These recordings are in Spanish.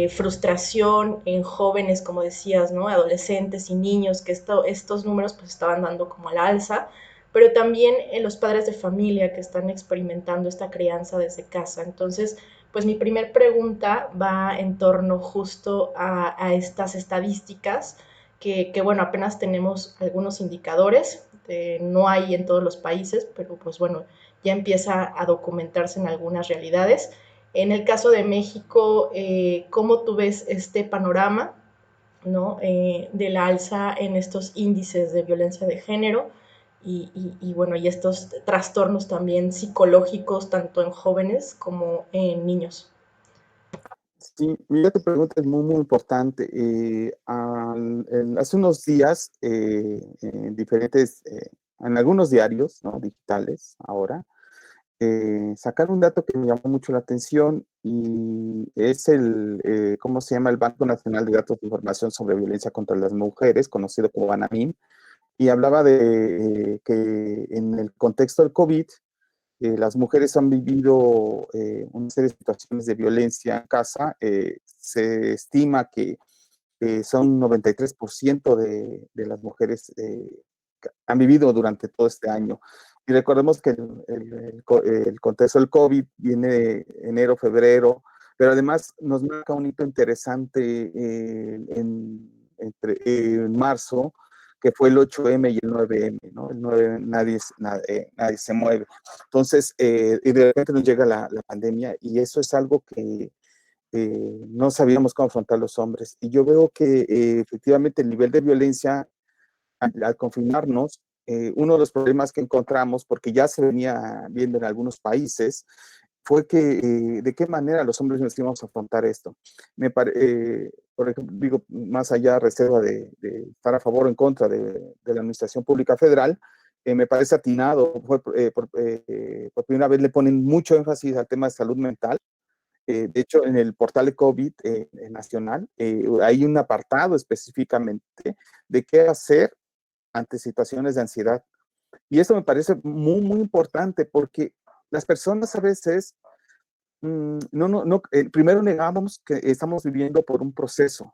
frustración en jóvenes, como decías, ¿no? Adolescentes y niños, que estos números pues estaban dando como al alza, pero también en los padres de familia que están experimentando esta crianza desde casa. Entonces, pues mi primer pregunta va en torno justo a estas estadísticas bueno, apenas tenemos algunos indicadores, no hay en todos los países, pero pues bueno, ya empieza a documentarse en algunas realidades. En el caso de México, ¿cómo tú ves este panorama, ¿no? De la alza en estos índices de violencia de género bueno, y estos trastornos también psicológicos, tanto en jóvenes como en niños? Sí, mira, tu pregunta es muy, muy importante. Hace unos días, en algunos diarios, ¿no?, digitales, ahora, sacaron un dato que me llamó mucho la atención y es ¿cómo se llama? El Banco Nacional de Datos de Información sobre Violencia contra las Mujeres, conocido como BANAMIN, y hablaba de que en el contexto del COVID, las mujeres han vivido una serie de situaciones de violencia en casa. Se estima que son 93% de las mujeres que han vivido durante todo este año. Y recordemos que el contexto del COVID viene de enero, febrero, pero además nos marca un hito interesante en marzo, que fue el 8M y el 9M, ¿no? El 9 nadie se mueve. Entonces, y de repente nos llega la pandemia y eso es algo que no sabíamos cómo afrontar los hombres. Y yo veo que efectivamente el nivel de violencia al confinarnos, uno de los problemas que encontramos, porque ya se venía viendo en algunos países, fue que de qué manera los hombres nos íbamos a afrontar esto. Por ejemplo, digo, más allá reserva de estar a favor o en contra de la Administración Pública Federal, me parece atinado. Por primera vez le ponen mucho énfasis al tema de salud mental. De hecho, en el portal de COVID nacional hay un apartado específicamente de qué hacer ante situaciones de ansiedad. Y eso me parece muy, muy importante porque las personas a veces, primero negamos que estamos viviendo por un proceso.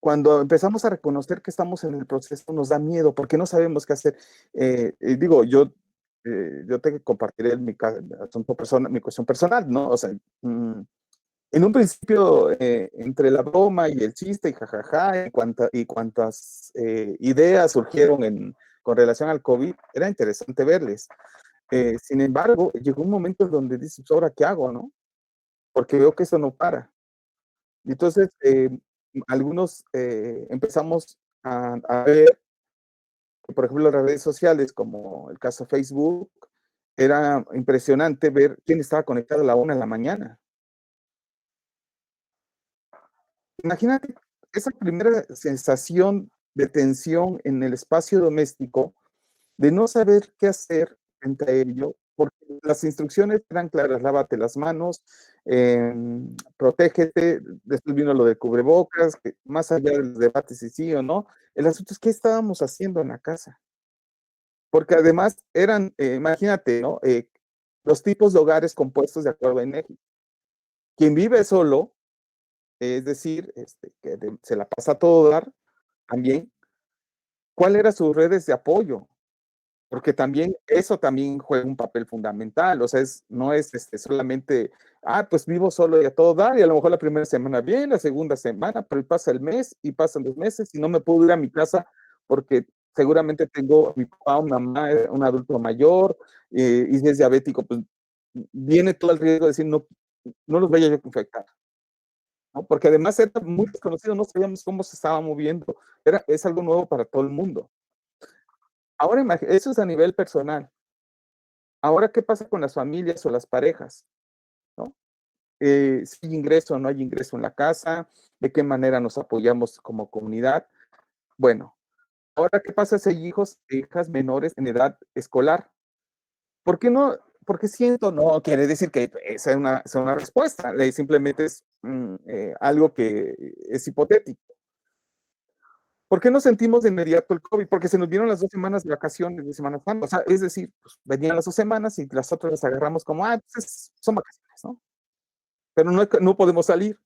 Cuando empezamos a reconocer que estamos en el proceso, nos da miedo porque no sabemos qué hacer. Digo, yo te compartiré mi cuestión personal, ¿no? O sea, en un principio, entre la broma y el chiste y jajaja, y cuantas ideas surgieron con relación al COVID, era interesante verles. Sin embargo, llegó un momento en donde dices, "Pues, ¿ahora qué hago, no? Porque veo que eso no para". Y entonces, algunos empezamos a ver, que, por ejemplo, las redes sociales, como el caso de Facebook, era impresionante ver quién estaba conectado a la 1 de la mañana. Imagínate esa primera sensación de tensión en el espacio doméstico, de no saber qué hacer frente a ello, porque las instrucciones eran claras: lávate las manos, protégete, después vino lo de cubrebocas, que más allá de los debates si sí o no, el asunto es qué estábamos haciendo en la casa. Porque además eran, imagínate, ¿no? Los tipos de hogares compuestos de acuerdo a INEGI. Quien vive solo, es decir, se la pasa a todo dar, también, ¿cuál era sus redes de apoyo? Porque también eso también juega un papel fundamental, o sea, no es solamente, pues vivo solo y a todo dar, y a lo mejor la primera semana bien, la segunda semana, pero pasa el mes y pasan 2 meses y no me puedo ir a mi casa porque seguramente tengo a mi papá, una mamá, un adulto mayor, y si es diabético, pues viene todo el riesgo de decir, no, no los vaya yo a infectar, ¿no? Porque además era muy desconocido, no sabíamos cómo se estaba moviendo, es algo nuevo para todo el mundo. Ahora, eso es a nivel personal. Ahora, ¿qué pasa con las familias o las parejas? ¿No? Si hay ingreso o no hay ingreso en la casa, de qué manera nos apoyamos como comunidad. Bueno, ahora, ¿qué pasa si hay hijos e hijas menores en edad escolar? ¿Por qué no? Porque siento, no quiere decir que esa es una respuesta, simplemente es algo que es hipotético. ¿Por qué no sentimos de inmediato el COVID? Porque se nos dieron las 2 semanas de vacaciones de Semana Santa. O sea, es decir, pues, venían las 2 semanas y las otras las agarramos como, pues son vacaciones, ¿no? pero no podemos salir.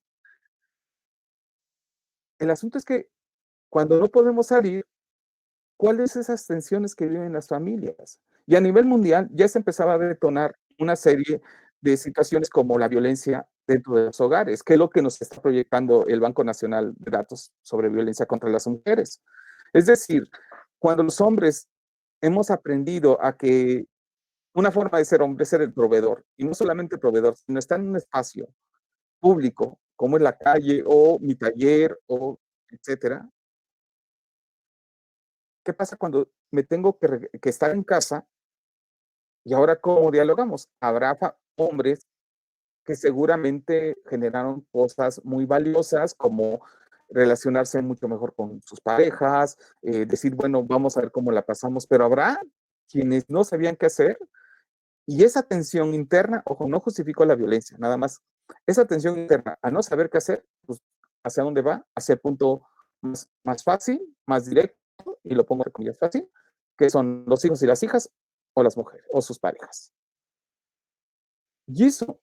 El asunto es que cuando no podemos salir, ¿cuáles esas tensiones que viven las familias? Y a nivel mundial ya se empezaba a detonar una serie de situaciones como la violencia dentro de los hogares, que es lo que nos está proyectando el Banco Nacional de Datos sobre violencia contra las mujeres. Es decir, cuando los hombres hemos aprendido a que una forma de ser hombre es ser el proveedor, y no solamente el proveedor, sino estar en un espacio público, como es la calle o mi taller o etcétera. ¿Qué pasa cuando me tengo que estar en casa y ahora cómo dialogamos? Habrá hombres que seguramente generaron cosas muy valiosas como relacionarse mucho mejor con sus parejas, decir, bueno, vamos a ver cómo la pasamos, pero habrá quienes no sabían qué hacer y esa tensión interna, ojo, no justifico la violencia, nada más, esa tensión interna, a no saber qué hacer, pues, ¿hacia dónde va? Hacia el punto más fácil, más directo, y lo pongo entre comillas fácil, que son los hijos y las hijas, o las mujeres, o sus parejas. Y eso,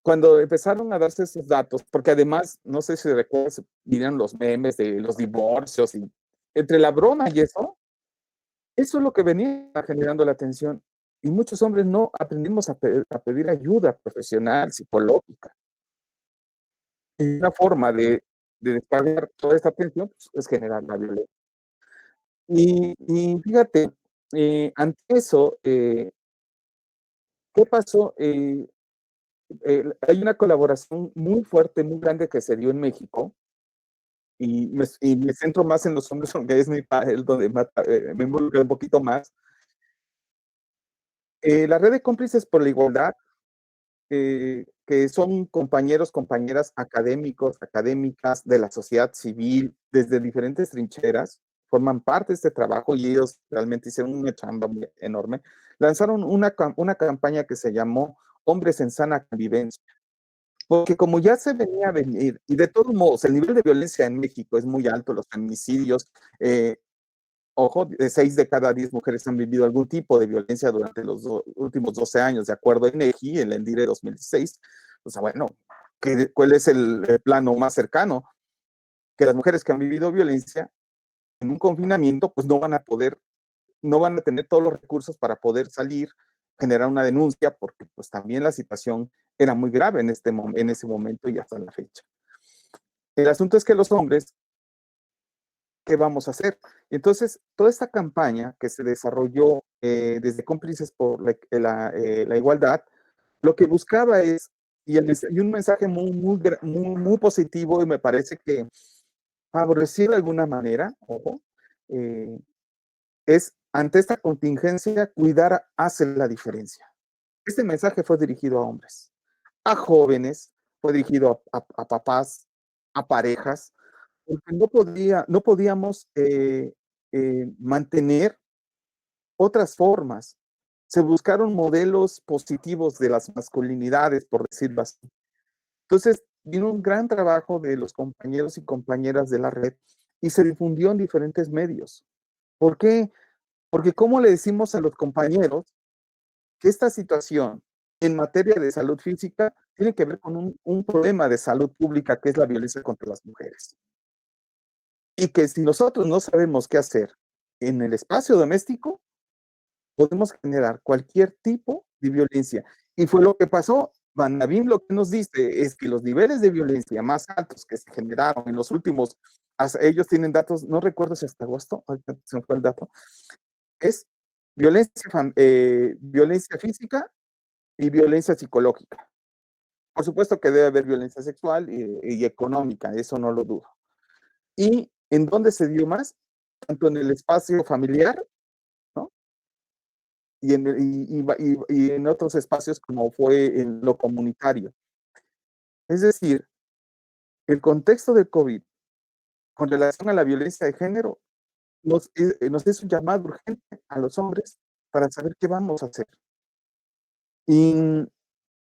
cuando empezaron a darse esos datos, porque además, no sé si recuerdas, vinieron los memes de los divorcios y entre la broma y eso es lo que venía generando la tensión. Y muchos hombres no aprendimos a pedir ayuda profesional, psicológica. Y una forma de descargar toda esta tensión pues, es generar la violencia. Y fíjate, ante eso, ¿qué pasó? Hay una colaboración muy fuerte, muy grande que se dio en México, y me centro más en los hombres, porque es el donde me involucro un poquito más. La red de cómplices por la igualdad, que son compañeros, compañeras académicos, académicas de la sociedad civil, desde diferentes trincheras, forman parte de este trabajo y ellos realmente hicieron una chamba muy enorme. Lanzaron una campaña que se llamó Hombres en Sana Convivencia. Porque como ya se venía a venir, y de todos modos, el nivel de violencia en México es muy alto, los feminicidios, ojo, 6 de cada 10 mujeres han vivido algún tipo de violencia durante los últimos 12 años, de acuerdo a INEGI, el ENDIRE 2016. O sea, bueno, ¿cuál es el plano más cercano? Que las mujeres que han vivido violencia en un confinamiento, pues no van a tener todos los recursos para poder salir, generar una denuncia, porque pues también la situación era muy grave en ese momento y hasta la fecha. El asunto es que los hombres, ¿qué vamos a hacer? Entonces, toda esta campaña que se desarrolló desde Cómplices por la Igualdad, lo que buscaba es, y un mensaje muy positivo, y me parece que favoreció de alguna manera, ojo, eh, es ante esta contingencia, cuidar hace la diferencia. Este mensaje fue dirigido a hombres, a jóvenes, fue dirigido a papás, a parejas, porque no podíamos mantener otras formas. Se buscaron modelos positivos de las masculinidades, por decirlo así. Entonces, vino un gran trabajo de los compañeros y compañeras de la red y se difundió en diferentes medios. ¿Por qué? Porque ¿cómo le decimos a los compañeros que esta situación en materia de salud física tiene que ver con un problema de salud pública que es la violencia contra las mujeres? Y que si nosotros no sabemos qué hacer en el espacio doméstico, podemos generar cualquier tipo de violencia. Y fue lo que pasó. Van Navin lo que nos dice es que los niveles de violencia más altos que se generaron en los últimos, ellos tienen datos, no recuerdo si hasta agosto, se me fue el dato, es violencia física y violencia psicológica. Por supuesto que debe haber violencia sexual y económica, eso no lo dudo. ¿Y en dónde se dio más? Tanto en el espacio familiar, ¿no? Y en otros espacios como fue en lo comunitario. Es decir, el contexto del COVID con relación a la violencia de género nos es un llamado urgente a los hombres para saber qué vamos a hacer. Y,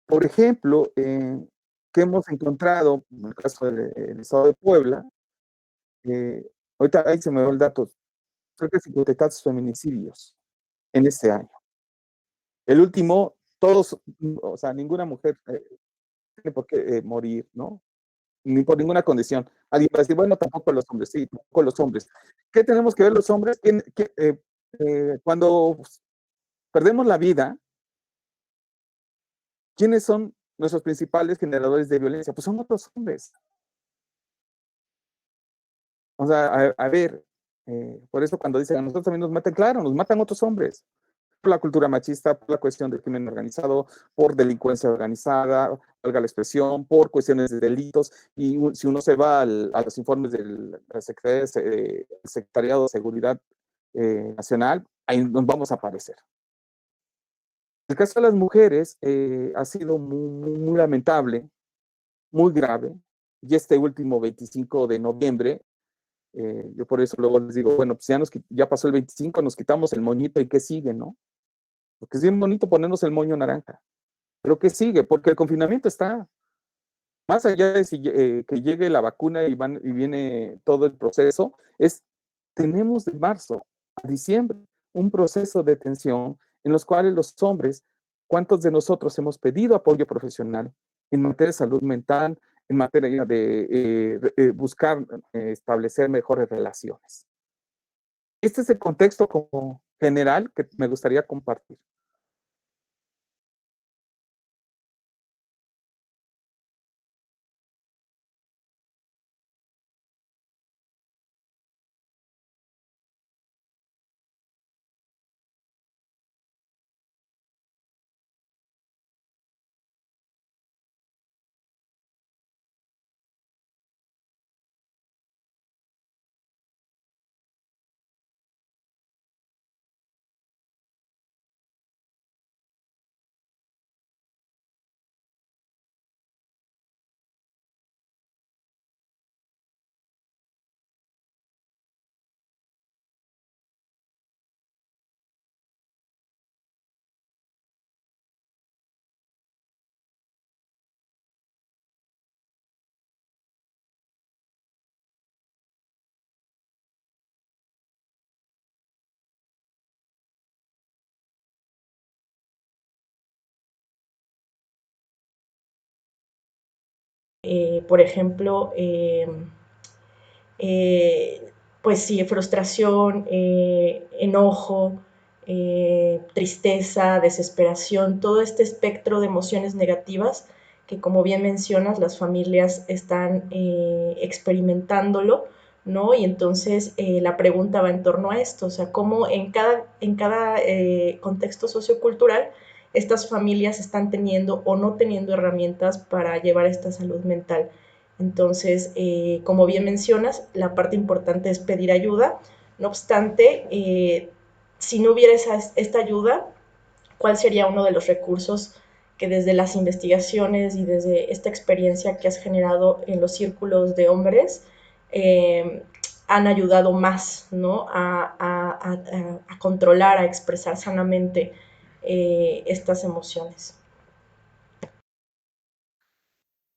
por ejemplo, que hemos encontrado, en el caso del estado de Puebla, ahorita ahí se me dio el dato, cerca de 50 tantos feminicidios en este año. El último, todos, o sea, ninguna mujer tiene por qué morir, ¿no? Ni por ninguna condición. Alguien va a decir, bueno, tampoco los hombres, sí, tampoco los hombres. ¿Qué tenemos que ver los hombres? Cuando perdemos la vida, ¿quiénes son nuestros principales generadores de violencia? Pues son otros hombres. O sea, a ver, por eso cuando dicen a nosotros también nos matan, claro, nos matan otros hombres. Por la cultura machista, por la cuestión del crimen organizado, por delincuencia organizada, valga la expresión, por cuestiones de delitos. Y si uno se va a los informes del Secretariado de Seguridad Nacional, ahí nos vamos a aparecer. El caso de las mujeres ha sido muy lamentable, muy grave. Y este último 25 de noviembre, yo por eso luego les digo, bueno, pues ya pasó el 25, nos quitamos el moñito y qué sigue, ¿no? Porque es bien bonito ponernos el moño naranja. Pero ¿qué sigue? Porque el confinamiento está, más allá de que llegue la vacuna y viene todo el proceso, tenemos de marzo a diciembre un proceso de tensión en los cuales los hombres, ¿cuántos de nosotros hemos pedido apoyo profesional en materia de salud mental, en materia de buscar establecer mejores relaciones? Este es el contexto como general que me gustaría compartir. Por ejemplo, pues sí, frustración, enojo, tristeza, desesperación, todo este espectro de emociones negativas que, como bien mencionas, las familias están experimentándolo, ¿no? Y entonces la pregunta va en torno a esto, o sea, cómo en cada contexto sociocultural estas familias están teniendo o no teniendo herramientas para llevar esta salud mental. Entonces, como bien mencionas, la parte importante es pedir ayuda. No obstante, si no hubiera esta ayuda, ¿cuál sería uno de los recursos que desde las investigaciones y desde esta experiencia que has generado en los círculos de hombres han ayudado más, ¿no? A controlar, a expresar sanamente estas emociones?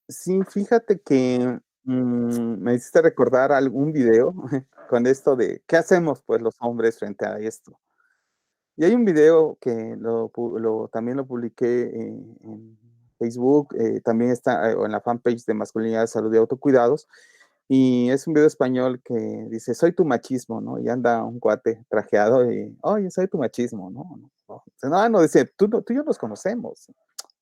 Sí, fíjate que me hiciste recordar algún video con esto de qué hacemos pues los hombres frente a esto. Y hay un video que también lo publiqué en Facebook, también está en la fanpage de Masculinidad, Salud y Autocuidados, y es un video español que dice, soy tu machismo, ¿no? Y anda un cuate trajeado y, oye, soy tu machismo, ¿no? No, dice, tú y yo nos conocemos.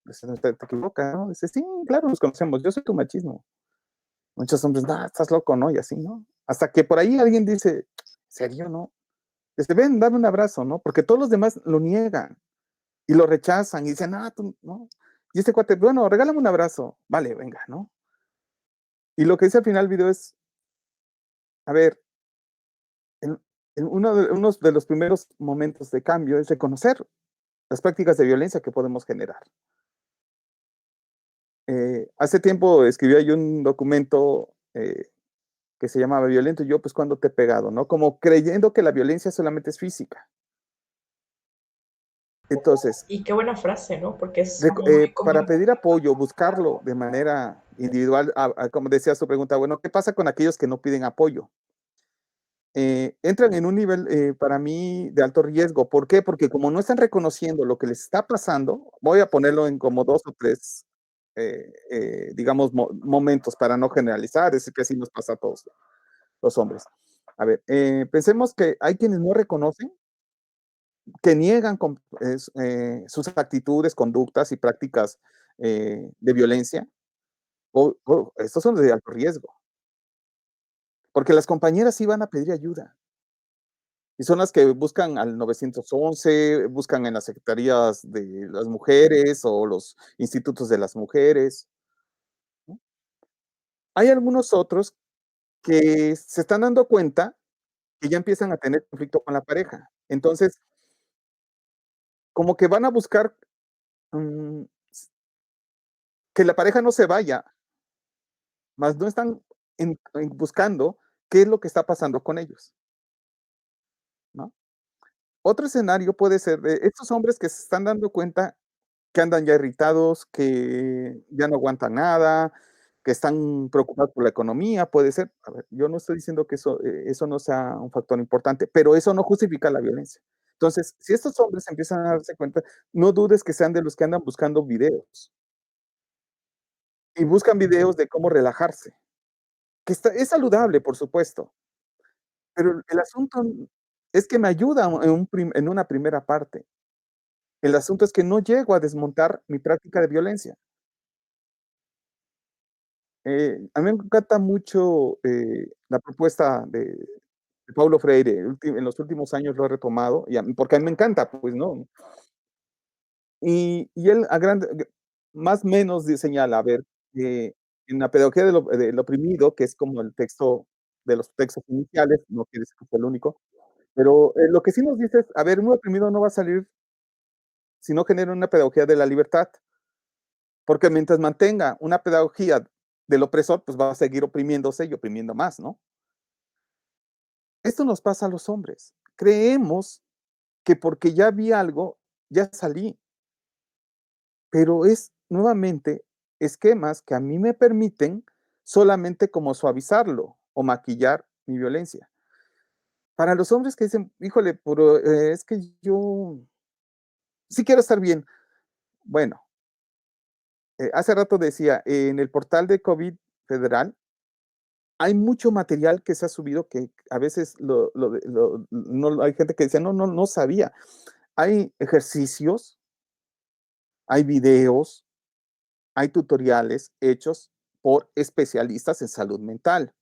Dice, no, te equivocas, ¿no? Dice, sí, claro, nos conocemos, yo soy tu machismo. Muchos hombres, no, estás loco, ¿no? Y así, ¿no? Hasta que por ahí alguien dice, ¿serio, no? Dice, ven, dame un abrazo, ¿no? Porque todos los demás lo niegan y lo rechazan y dicen, ah, tú, ¿no? Y este cuate, bueno, regálame un abrazo. Vale, venga, ¿no? Y lo que dice al final del video es, a ver, uno de los primeros momentos de cambio es reconocer las prácticas de violencia que podemos generar. Hace tiempo escribí ahí un documento que se llamaba Violento y yo, pues, ¿cuándo te he pegado? ¿No? Como creyendo que la violencia solamente es física. Entonces, Y qué buena frase, ¿no? Porque es como muy para común. pedir apoyo, buscarlo de manera individual, como decías tu pregunta, bueno, ¿qué pasa con aquellos que no piden apoyo? Entran en un nivel para mí de alto riesgo. ¿Por qué? Porque como no están reconociendo lo que les está pasando, voy a ponerlo en como dos o tres. digamos, momentos para no generalizar, es decir, que así nos pasa a todos los hombres. A ver, pensemos que hay quienes no reconocen, que niegan sus actitudes, conductas y prácticas de violencia, estos son de alto riesgo, porque las compañeras sí van a pedir ayuda. Y son las que buscan al 911, buscan en las secretarías de las mujeres o los institutos de las mujeres, ¿no? Hay algunos otros que se están dando cuenta que ya empiezan a tener conflicto con la pareja. Entonces, como que van a buscar, mm, que la pareja no se vaya, mas no están buscando qué es lo que está pasando con ellos, ¿no? Otro escenario puede ser de estos hombres que se están dando cuenta que andan ya irritados, que ya no aguantan nada, que están preocupados por la economía, puede ser. A ver, yo no estoy diciendo que eso no sea un factor importante, pero eso no justifica la violencia. Entonces, si estos hombres empiezan a darse cuenta, no dudes que sean de los que andan buscando videos y buscan videos de cómo relajarse, que es saludable, por supuesto, pero el asunto es que me ayuda en una primera parte. El asunto es que no llego a desmontar mi práctica de violencia. A mí me encanta mucho, la propuesta de Paulo Freire, en los últimos años lo he retomado, porque a mí me encanta, pues, ¿no? Y él más o menos señala, a ver, en la pedagogía del oprimido, que es como el texto de los textos iniciales, no quiere decir que sea el único, pero, lo que sí nos dice es, a ver, un oprimido no va a salir si no genera una pedagogía de la libertad, porque mientras mantenga una pedagogía del opresor, pues va a seguir oprimiéndose y oprimiendo más, ¿no? Esto nos pasa a los hombres. Creemos que porque ya vi algo, ya salí, pero es nuevamente esquemas que a mí me permiten solamente como suavizarlo o maquillar mi violencia. Para los hombres que dicen, híjole, pero es que yo sí quiero estar bien. Bueno, hace rato decía, en el portal de COVID federal hay mucho material que se ha subido que a veces no, hay gente que dice, no, no, no sabía. Hay ejercicios, hay videos, hay tutoriales hechos por especialistas en salud mental.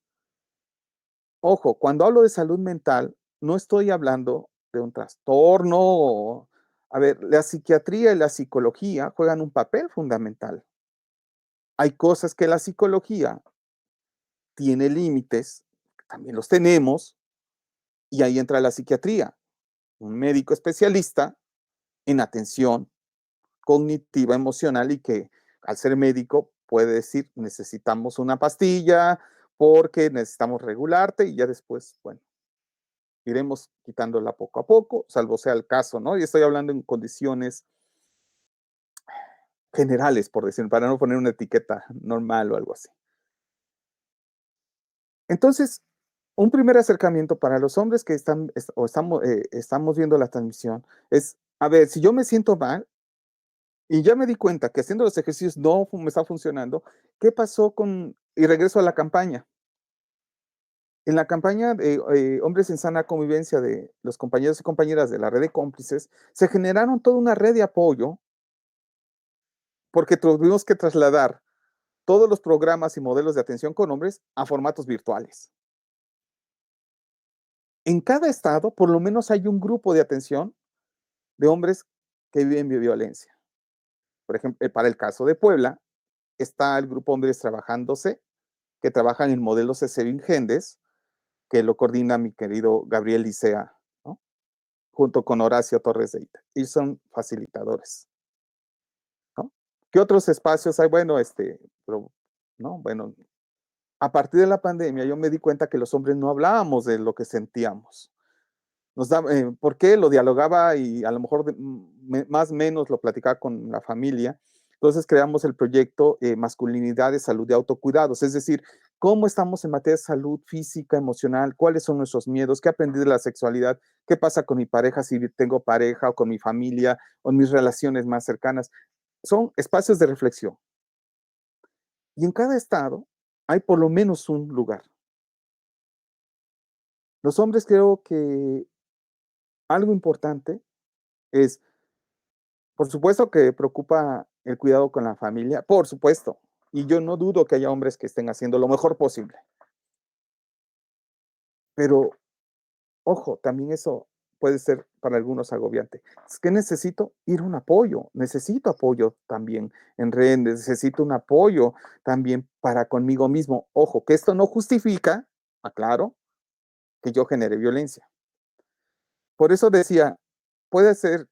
Ojo, cuando hablo de salud mental, no estoy hablando de un trastorno. A ver, la psiquiatría y la psicología juegan un papel fundamental. Hay cosas que la psicología tiene límites, también los tenemos, y ahí entra la psiquiatría. Un médico especialista en atención cognitiva emocional y que al ser médico puede decir necesitamos una pastilla porque necesitamos regularte y ya después, bueno, iremos quitándola poco a poco, salvo sea el caso, ¿no? Y estoy hablando en condiciones generales, por decir, para no poner una etiqueta normal o algo así. Entonces, un primer acercamiento para los hombres que estamos viendo la transmisión es, a ver, si yo me siento mal, y ya me di cuenta que haciendo los ejercicios no me está funcionando. ¿Qué pasó con? Y regreso a la campaña. En la campaña de Hombres en Sana Convivencia de los compañeros y compañeras de la red de cómplices, se generaron toda una red de apoyo porque tuvimos que trasladar todos los programas y modelos de atención con hombres a formatos virtuales. En cada estado, por lo menos hay un grupo de atención de hombres que viven violencia. Por ejemplo, para el caso de Puebla, está el grupo Hombres Trabajándose, que trabajan en modelos Gendes, que lo coordina mi querido Gabriel Licea, ¿no? Junto con Horacio Torres de Ita. Y son facilitadores, ¿no? ¿Qué otros espacios hay? Bueno, pero, ¿no? Bueno, a partir de la pandemia yo me di cuenta que los hombres no hablábamos de lo que sentíamos. ¿Por qué? Lo dialogaba y a lo mejor más o menos lo platicaba con la familia. Entonces creamos el proyecto Masculinidad de Salud de Autocuidados, es decir, cómo estamos en materia de salud física, emocional, cuáles son nuestros miedos, qué aprendí de la sexualidad, qué pasa con mi pareja si tengo pareja o con mi familia o en mis relaciones más cercanas. Son espacios de reflexión. Y en cada estado hay por lo menos un lugar. Los hombres creo que algo importante es, por supuesto que preocupa el cuidado con la familia, por supuesto. Y yo no dudo que haya hombres que estén haciendo lo mejor posible. Pero, ojo, también eso puede ser para algunos agobiante. Es que necesito ir a un apoyo, necesito apoyo también en redes, necesito un apoyo también para conmigo mismo. Ojo, que esto no justifica, aclaro, que yo genere violencia. Por eso decía, puede ser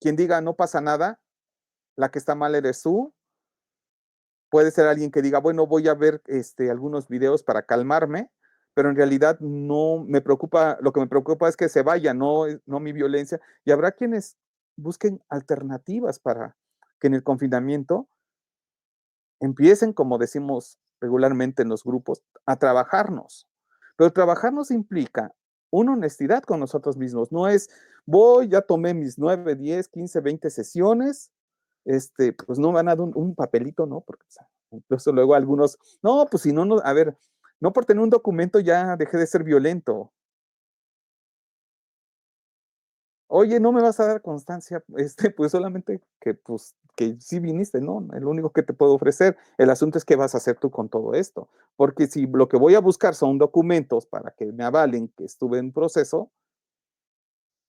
quien diga no pasa nada, la que está mal eres tú, puede ser alguien que diga, bueno, voy a ver algunos videos para calmarme, pero en realidad no me preocupa, lo que me preocupa es que se vaya, no mi violencia. Y habrá quienes busquen alternativas para que en el confinamiento empiecen, como decimos regularmente en los grupos, a trabajarnos. Pero trabajarnos implica una honestidad con nosotros mismos. No es, voy, ya tomé mis 9, 10, 15, 20 sesiones, pues no me han dado un papelito, ¿no? Porque o sea, incluso luego algunos, no, pues si no, no, a ver, no por tener un documento ya dejé de ser violento. Oye, ¿no me vas a dar constancia? Pues solamente que, pues, que sí viniste, ¿no? Es lo único que te puedo ofrecer. El asunto es qué vas a hacer tú con todo esto. Porque si lo que voy a buscar son documentos para que me avalen que estuve en proceso,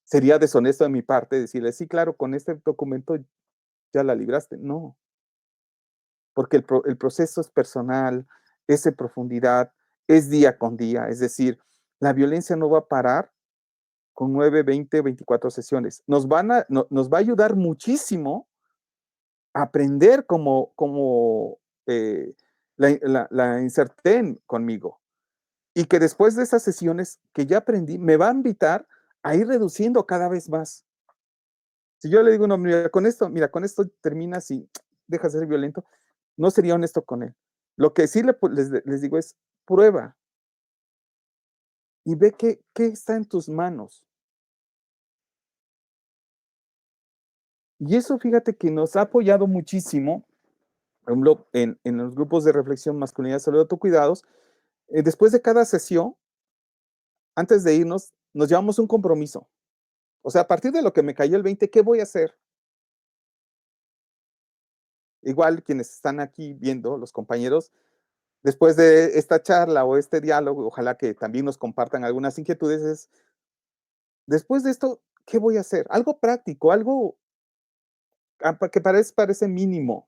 sería deshonesto de mi parte decirle, sí, claro, con este documento ya la libraste. No, porque el proceso es personal, es en profundidad, es día con día. Es decir, la violencia no va a parar con 9, 20, 24 sesiones. Nos va a ayudar muchísimo a aprender como la inserté conmigo. Y que después de esas sesiones que ya aprendí, me va a invitar a ir reduciendo cada vez más. Si yo le digo, no, mira, con esto terminas y dejas de ser violento, no sería honesto con él. Lo que sí les digo es, prueba y ve qué está en tus manos. Y eso, fíjate que nos ha apoyado muchísimo, por ejemplo, en los grupos de reflexión masculinidad, salud, autocuidados. Después de cada sesión, antes de irnos, nos llevamos un compromiso. O sea, a partir de lo que me cayó el 20, ¿qué voy a hacer? Igual quienes están aquí viendo, los compañeros, después de esta charla o este diálogo, ojalá que también nos compartan algunas inquietudes, es, después de esto, ¿qué voy a hacer? Algo práctico, algo que parece mínimo.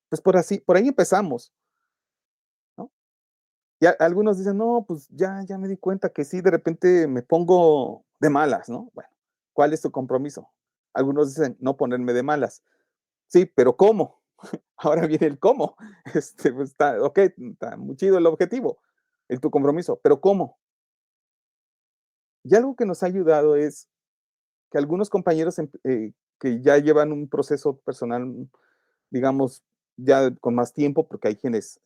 Pues por ahí empezamos, ¿no? Y algunos dicen, no, pues ya me di cuenta que sí, de repente me pongo de malas, ¿no? Bueno, ¿cuál es tu compromiso? Algunos dicen, no ponerme de malas. Sí, pero ¿cómo? Ahora viene el cómo. Pues está, ok, está muy chido el objetivo, tu compromiso, pero ¿cómo? Y algo que nos ha ayudado es que algunos compañeros que ya llevan un proceso personal, digamos, ya con más tiempo, porque hay quienes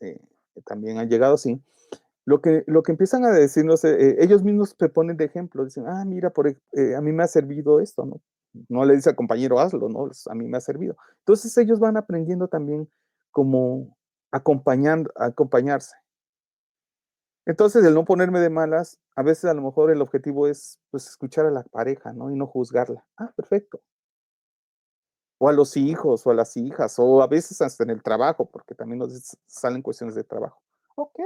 también han llegado así, lo que empiezan a decirnos, ellos mismos se ponen de ejemplo, dicen, mira, a mí me ha servido esto, ¿no? No le dice al compañero, hazlo, ¿no? A mí me ha servido. Entonces ellos van aprendiendo también como acompañarse. Entonces, el no ponerme de malas, a veces a lo mejor el objetivo es, pues, escuchar a la pareja, ¿no? Y no juzgarla. Perfecto. O a los hijos, o a las hijas, o a veces hasta en el trabajo, porque también nos salen cuestiones de trabajo. Ok,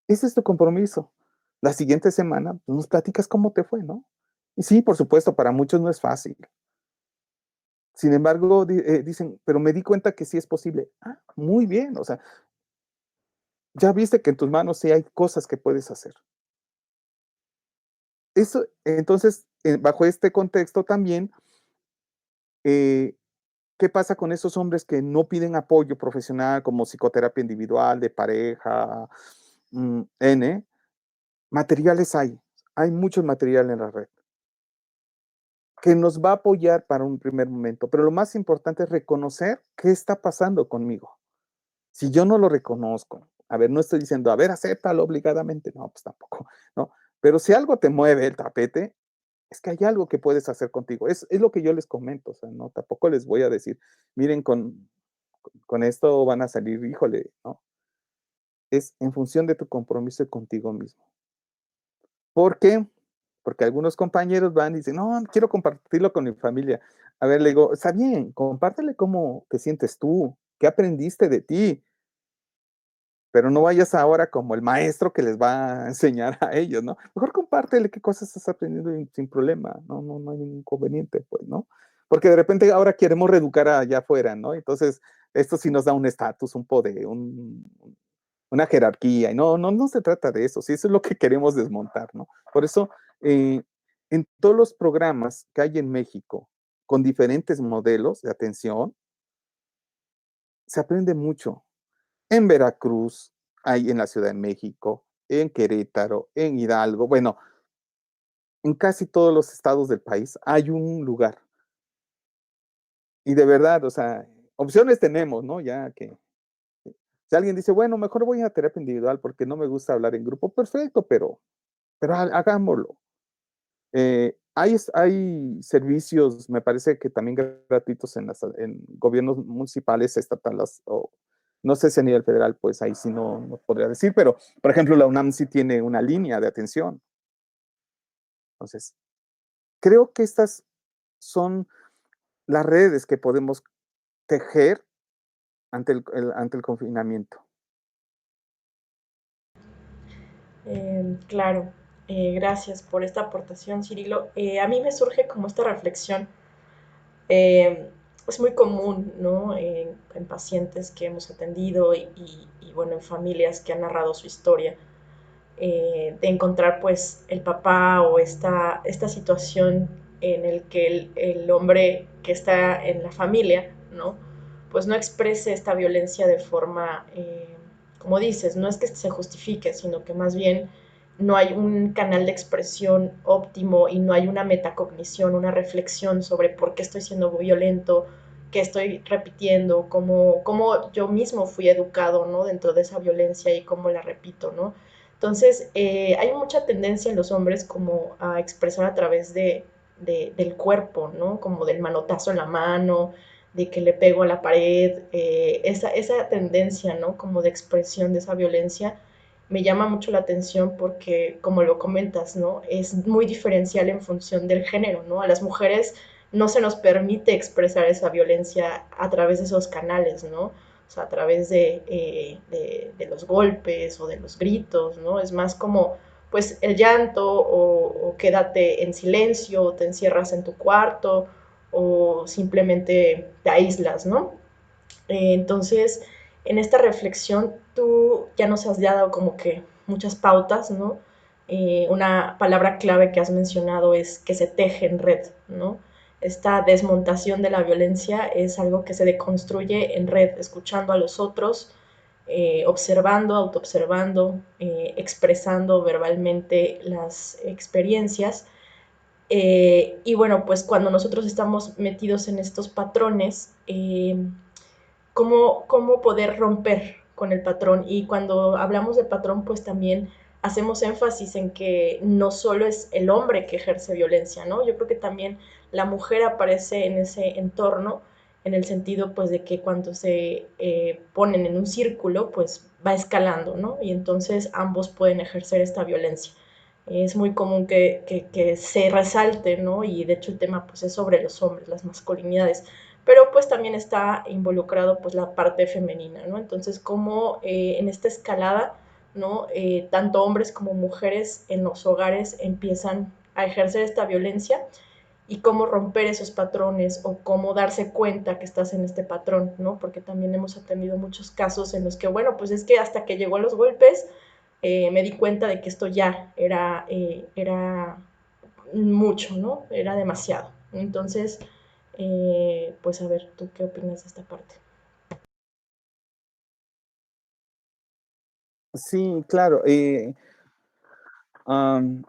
ese es tu compromiso. La siguiente semana, pues, nos platicas cómo te fue, ¿no? Y sí, por supuesto, para muchos no es fácil. Sin embargo, dicen, pero me di cuenta que sí es posible. Muy bien, o sea, ya viste que en tus manos sí hay cosas que puedes hacer. Eso, entonces, bajo este contexto también, ¿qué pasa con esos hombres que no piden apoyo profesional como psicoterapia individual, de pareja, N? Materiales hay mucho material en la red que nos va a apoyar para un primer momento, pero lo más importante es reconocer qué está pasando conmigo. Si yo no lo reconozco, a ver, no estoy diciendo, a ver, acéptalo obligadamente, no, pues tampoco, ¿no? Pero si algo te mueve el tapete, es que hay algo que puedes hacer contigo. Es lo que yo les comento, o sea, no, tampoco les voy a decir, miren, con con esto van a salir, híjole, ¿no? Es en función de tu compromiso contigo mismo. ¿Por qué? Porque algunos compañeros van y dicen: "No, quiero compartirlo con mi familia". A ver, le digo: "Está bien, compártele cómo te sientes tú, qué aprendiste de ti, pero no vayas ahora como el maestro que les va a enseñar a ellos, ¿no? Mejor compártele qué cosas estás aprendiendo y sin problema, no hay ningún inconveniente, pues, ¿no? Porque de repente ahora queremos reeducar allá afuera, ¿no? Entonces, esto sí nos da un estatus, un poder, una jerarquía, y no se trata de eso, sí, eso es lo que queremos desmontar, ¿no? Por eso, eh, en todos los programas que hay en México, con diferentes modelos de atención, se aprende mucho. En Veracruz, hay en la Ciudad de México, en Querétaro, en Hidalgo, bueno, en casi todos los estados del país hay un lugar. Y de verdad, o sea, opciones tenemos, ¿no? Ya que si alguien dice, bueno, mejor voy a terapia individual porque no me gusta hablar en grupo, perfecto, pero hagámoslo. Hay servicios, me parece que también gratuitos en gobiernos municipales, estatales, o no sé si a nivel federal, pues ahí sí no podría decir, pero por ejemplo, la UNAM sí tiene una línea de atención. Entonces, creo que estas son las redes que podemos tejer ante el confinamiento. Claro, gracias por esta aportación, Cirilo. A mí me surge como esta reflexión. eh, es muy común, ¿no? En pacientes que hemos atendido y, bueno, en familias que han narrado su historia, de encontrar pues el papá o esta situación en el que el hombre que está en la familia, ¿no? Pues no exprese esta violencia de forma, como dices, no es que se justifique, sino que más bien no hay un canal de expresión óptimo y no hay una metacognición, una reflexión sobre por qué estoy siendo violento, qué estoy repitiendo, cómo yo mismo fui educado, ¿no? Dentro de esa violencia y cómo la repito, ¿no? Entonces, hay mucha tendencia en los hombres como a expresar a través del cuerpo, ¿no? Como del manotazo en la mano, de que le pego a la pared, esa tendencia, ¿no? Como de expresión de esa violencia, me llama mucho la atención porque, como lo comentas, ¿no? Es muy diferencial en función del género, ¿no? A las mujeres no se nos permite expresar esa violencia a través de esos canales, ¿no? O sea, a través de los golpes o de los gritos, ¿no? Es más como, pues, el llanto o quédate en silencio, o te encierras en tu cuarto, o simplemente te aíslas, ¿no? Entonces, en esta reflexión, tú ya nos has dado como que muchas pautas, ¿no? Una palabra clave que has mencionado es que se teje en red, ¿no? Esta desmontación de la violencia es algo que se deconstruye en red, escuchando a los otros, observando, autoobservando, expresando verbalmente las experiencias. Y bueno, pues cuando nosotros estamos metidos en estos patrones, cómo poder romper con el patrón. Y cuando hablamos de patrón, pues también hacemos énfasis en que no solo es el hombre que ejerce violencia, ¿no? Yo creo que también la mujer aparece en ese entorno, en el sentido pues de que cuando se ponen en un círculo, pues va escalando, ¿no? Y entonces ambos pueden ejercer esta violencia. Es muy común que se resalte, ¿no? Y de hecho el tema pues es sobre los hombres, las masculinidades, pero pues también está involucrado pues la parte femenina, ¿no? Entonces, como en esta escalada, ¿no? Tanto hombres como mujeres en los hogares empiezan a ejercer esta violencia y cómo romper esos patrones o cómo darse cuenta que estás en este patrón, ¿no? Porque también hemos atendido muchos casos en los que, bueno, pues es que hasta que llegó a los golpes, me di cuenta de que esto ya era mucho, ¿no? Era demasiado. Entonces, pues a ver, ¿tú qué opinas de esta parte? Sí, claro. Am,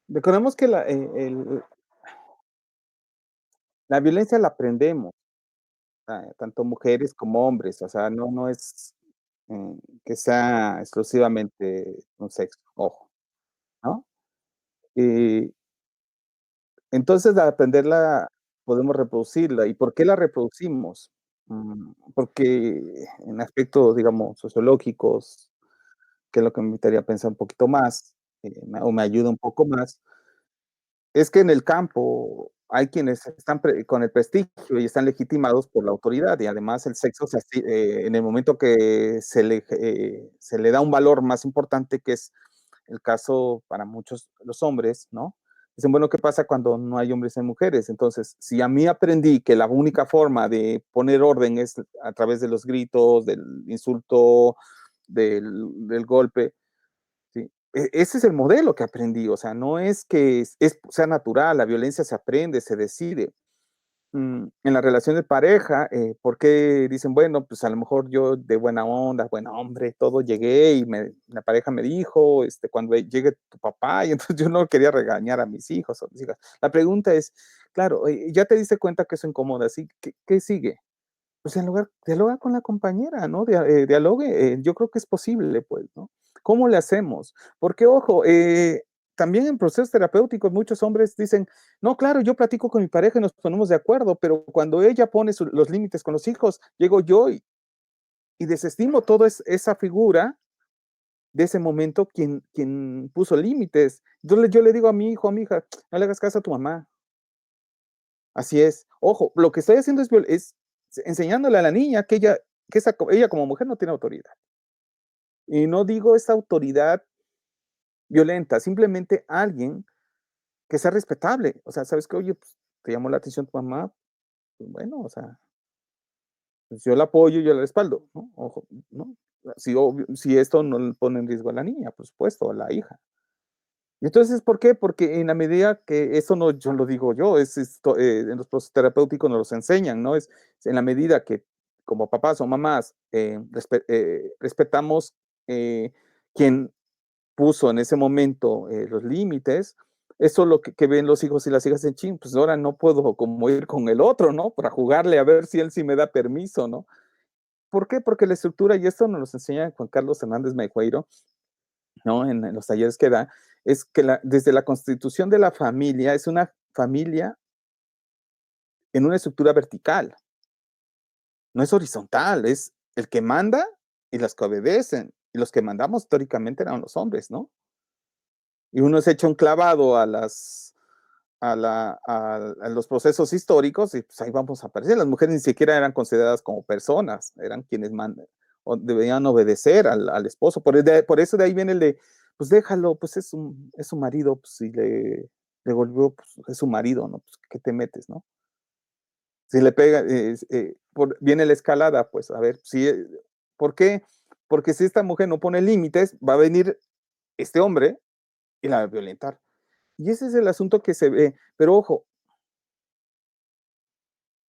recordemos que la violencia la aprendemos, tanto mujeres como hombres, o sea, no es que sea exclusivamente un sexo, ojo, ¿no? Eh, entonces, al aprenderla podemos reproducirla. ¿Y por qué la reproducimos? Porque en aspectos, digamos, sociológicos, que es lo que me invitaría a pensar un poquito más, o me ayuda un poco más, es que en el campo hay quienes están con el prestigio y están legitimados por la autoridad y además el sexo en el momento que se le da un valor más importante, que es el caso para muchos los hombres, ¿no? Dicen, bueno, ¿qué pasa cuando no hay hombres y mujeres? Entonces, si a mí aprendí que la única forma de poner orden es a través de los gritos, del insulto, del golpe, ¿sí? Ese es el modelo que aprendí, o sea, no es que sea natural, la violencia se aprende, se decide. En la relación de pareja, ¿por qué dicen, bueno, pues a lo mejor yo de buena onda, buen hombre, todo llegué y la pareja me dijo, cuando llegue tu papá, y entonces yo no quería regañar a mis hijos o mis hijas. La pregunta es, claro, ya te diste cuenta que eso incomoda, ¿sí? ¿Qué sigue? Pues dialoga con la compañera, ¿no? Dialogue, yo creo que es posible, pues, ¿no? ¿Cómo le hacemos? Porque, ojo, también en procesos terapéuticos muchos hombres dicen, no, claro, yo platico con mi pareja y nos ponemos de acuerdo, pero cuando ella pone los límites con los hijos, llego yo y desestimo toda esa figura de ese momento quien puso límites. Yo le digo a mi hijo, a mi hija, no le hagas caso a tu mamá. Así es. Ojo, lo que estoy haciendo es enseñándole a la niña que ella como mujer no tiene autoridad. Y no digo esa autoridad violenta, simplemente alguien que sea respetable. O sea, ¿sabes qué? Oye, pues, te llamó la atención tu mamá, pues bueno, o sea, pues yo la apoyo, yo la respaldo, ¿no? Ojo, ¿no? Si esto no le pone en riesgo a la niña, por supuesto, a la hija. Y entonces, ¿por qué? Porque en la medida que eso no yo lo digo yo, es esto, en los procesos terapéuticos nos los enseñan, ¿no? Es en la medida que como papás o mamás respetamos quien puso en ese momento los límites, eso es lo que ven los hijos y las hijas en chin, pues ahora no puedo como ir con el otro, ¿no? Para jugarle a ver si él sí me da permiso, ¿no? ¿Por qué? Porque la estructura, y esto nos lo enseña Juan Carlos Hernández Mejueiro, ¿no? En los talleres que da, es que desde la constitución de la familia es una familia en una estructura vertical, no es horizontal, es el que manda y las que obedecen. Y los que mandamos históricamente eran los hombres, ¿no? Y uno se echa un clavado a los procesos históricos y pues ahí vamos a aparecer. Las mujeres ni siquiera eran consideradas como personas, eran quienes mandan o deberían obedecer al esposo. Por eso de ahí viene el de, pues déjalo, pues es su marido, pues si le volvió, pues es su marido, ¿no? Pues ¿qué te metes, no? Si le pega, viene la escalada, pues a ver, ¿por qué? Porque si esta mujer no pone límites, va a venir este hombre y la va a violentar. Y ese es el asunto que se ve. Pero ojo,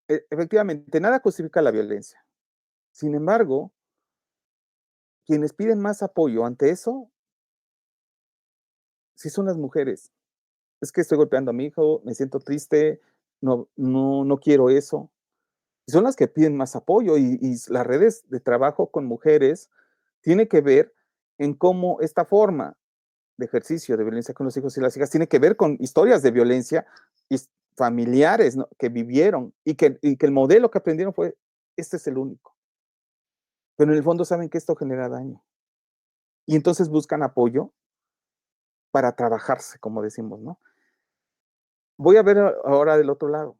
efectivamente, nada justifica la violencia. Sin embargo, quienes piden más apoyo ante eso, sí son las mujeres. Es que estoy golpeando a mi hijo, me siento triste, no quiero eso. Y son las que piden más apoyo y las redes de trabajo con mujeres tiene que ver en cómo esta forma de ejercicio de violencia con los hijos y las hijas tiene que ver con historias de violencia familiares, ¿no? Que vivieron y que el modelo que aprendieron fue, este es el único. Pero en el fondo saben que esto genera daño. Y entonces buscan apoyo para trabajarse, como decimos, ¿no? Voy a ver ahora del otro lado.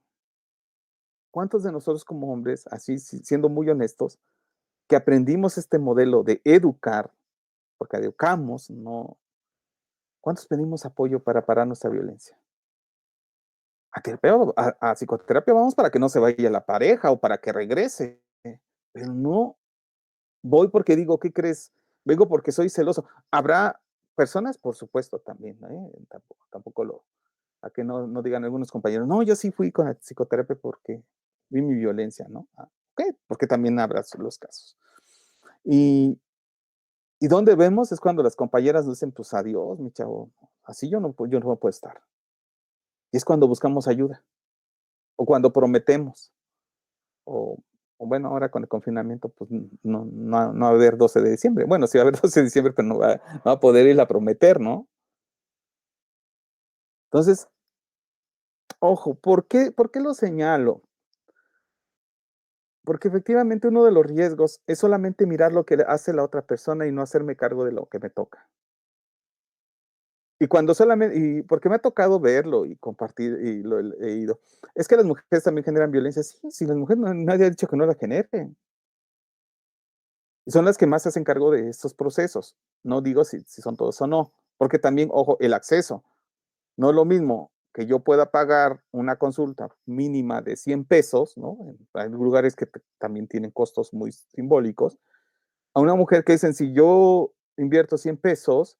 ¿Cuántos de nosotros como hombres, así siendo muy honestos, que aprendimos este modelo de educar, porque educamos, no? ¿Cuántos pedimos apoyo para parar nuestra violencia? A terapia, a psicoterapia vamos para que no se vaya la pareja o para que regrese, pero no voy porque digo, ¿qué crees? Vengo porque soy celoso. Habrá personas, por supuesto, también, tampoco a que no digan algunos compañeros, no, yo sí fui con la psicoterapia porque vi mi violencia, ¿no? Ok, porque también habrá los casos. Y, y donde vemos es cuando las compañeras dicen, pues adiós, mi chavo, así yo no puedo estar. Y es cuando buscamos ayuda, o cuando prometemos, o, o bueno, ahora con el confinamiento, pues no va a haber 12 de diciembre. Bueno, sí va a haber 12 de diciembre, pero no va a poder ir a prometer, ¿no? Entonces, ojo, ¿por qué lo señalo? Porque efectivamente uno de los riesgos es solamente mirar lo que hace la otra persona y no hacerme cargo de lo que me toca. Y cuando solamente, y porque me ha tocado verlo y compartir, y lo he leído, es que las mujeres también generan violencia. Sí, si las mujeres nadie ha dicho que no la generen. Y son las que más se hacen cargo de estos procesos. No digo si son todos o no, porque también, ojo, el acceso. No es lo mismo que yo pueda pagar una consulta mínima de 100 pesos, ¿no? Hay lugares que también tienen costos muy simbólicos, a una mujer que dicen, si yo invierto 100 pesos,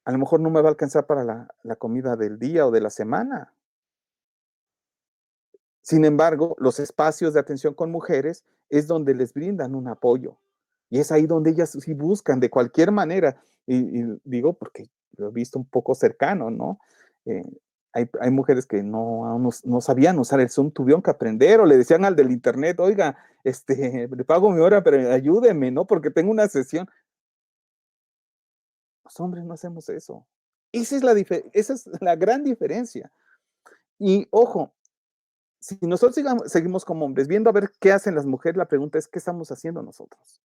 a lo mejor no me va a alcanzar para la comida del día o de la semana. Sin embargo, los espacios de atención con mujeres es donde les brindan un apoyo. Y es ahí donde ellas sí buscan de cualquier manera. Y digo porque lo he visto un poco cercano, ¿no? Eh, hay mujeres que no sabían usar el Zoom, tuvieron que aprender o le decían al del internet, oiga, le pago mi hora, pero ayúdeme, ¿no? Porque tengo una sesión. Los hombres no hacemos eso. Esa es la gran diferencia. Y ojo, si nosotros seguimos como hombres viendo a ver qué hacen las mujeres, la pregunta es, ¿qué estamos haciendo nosotros?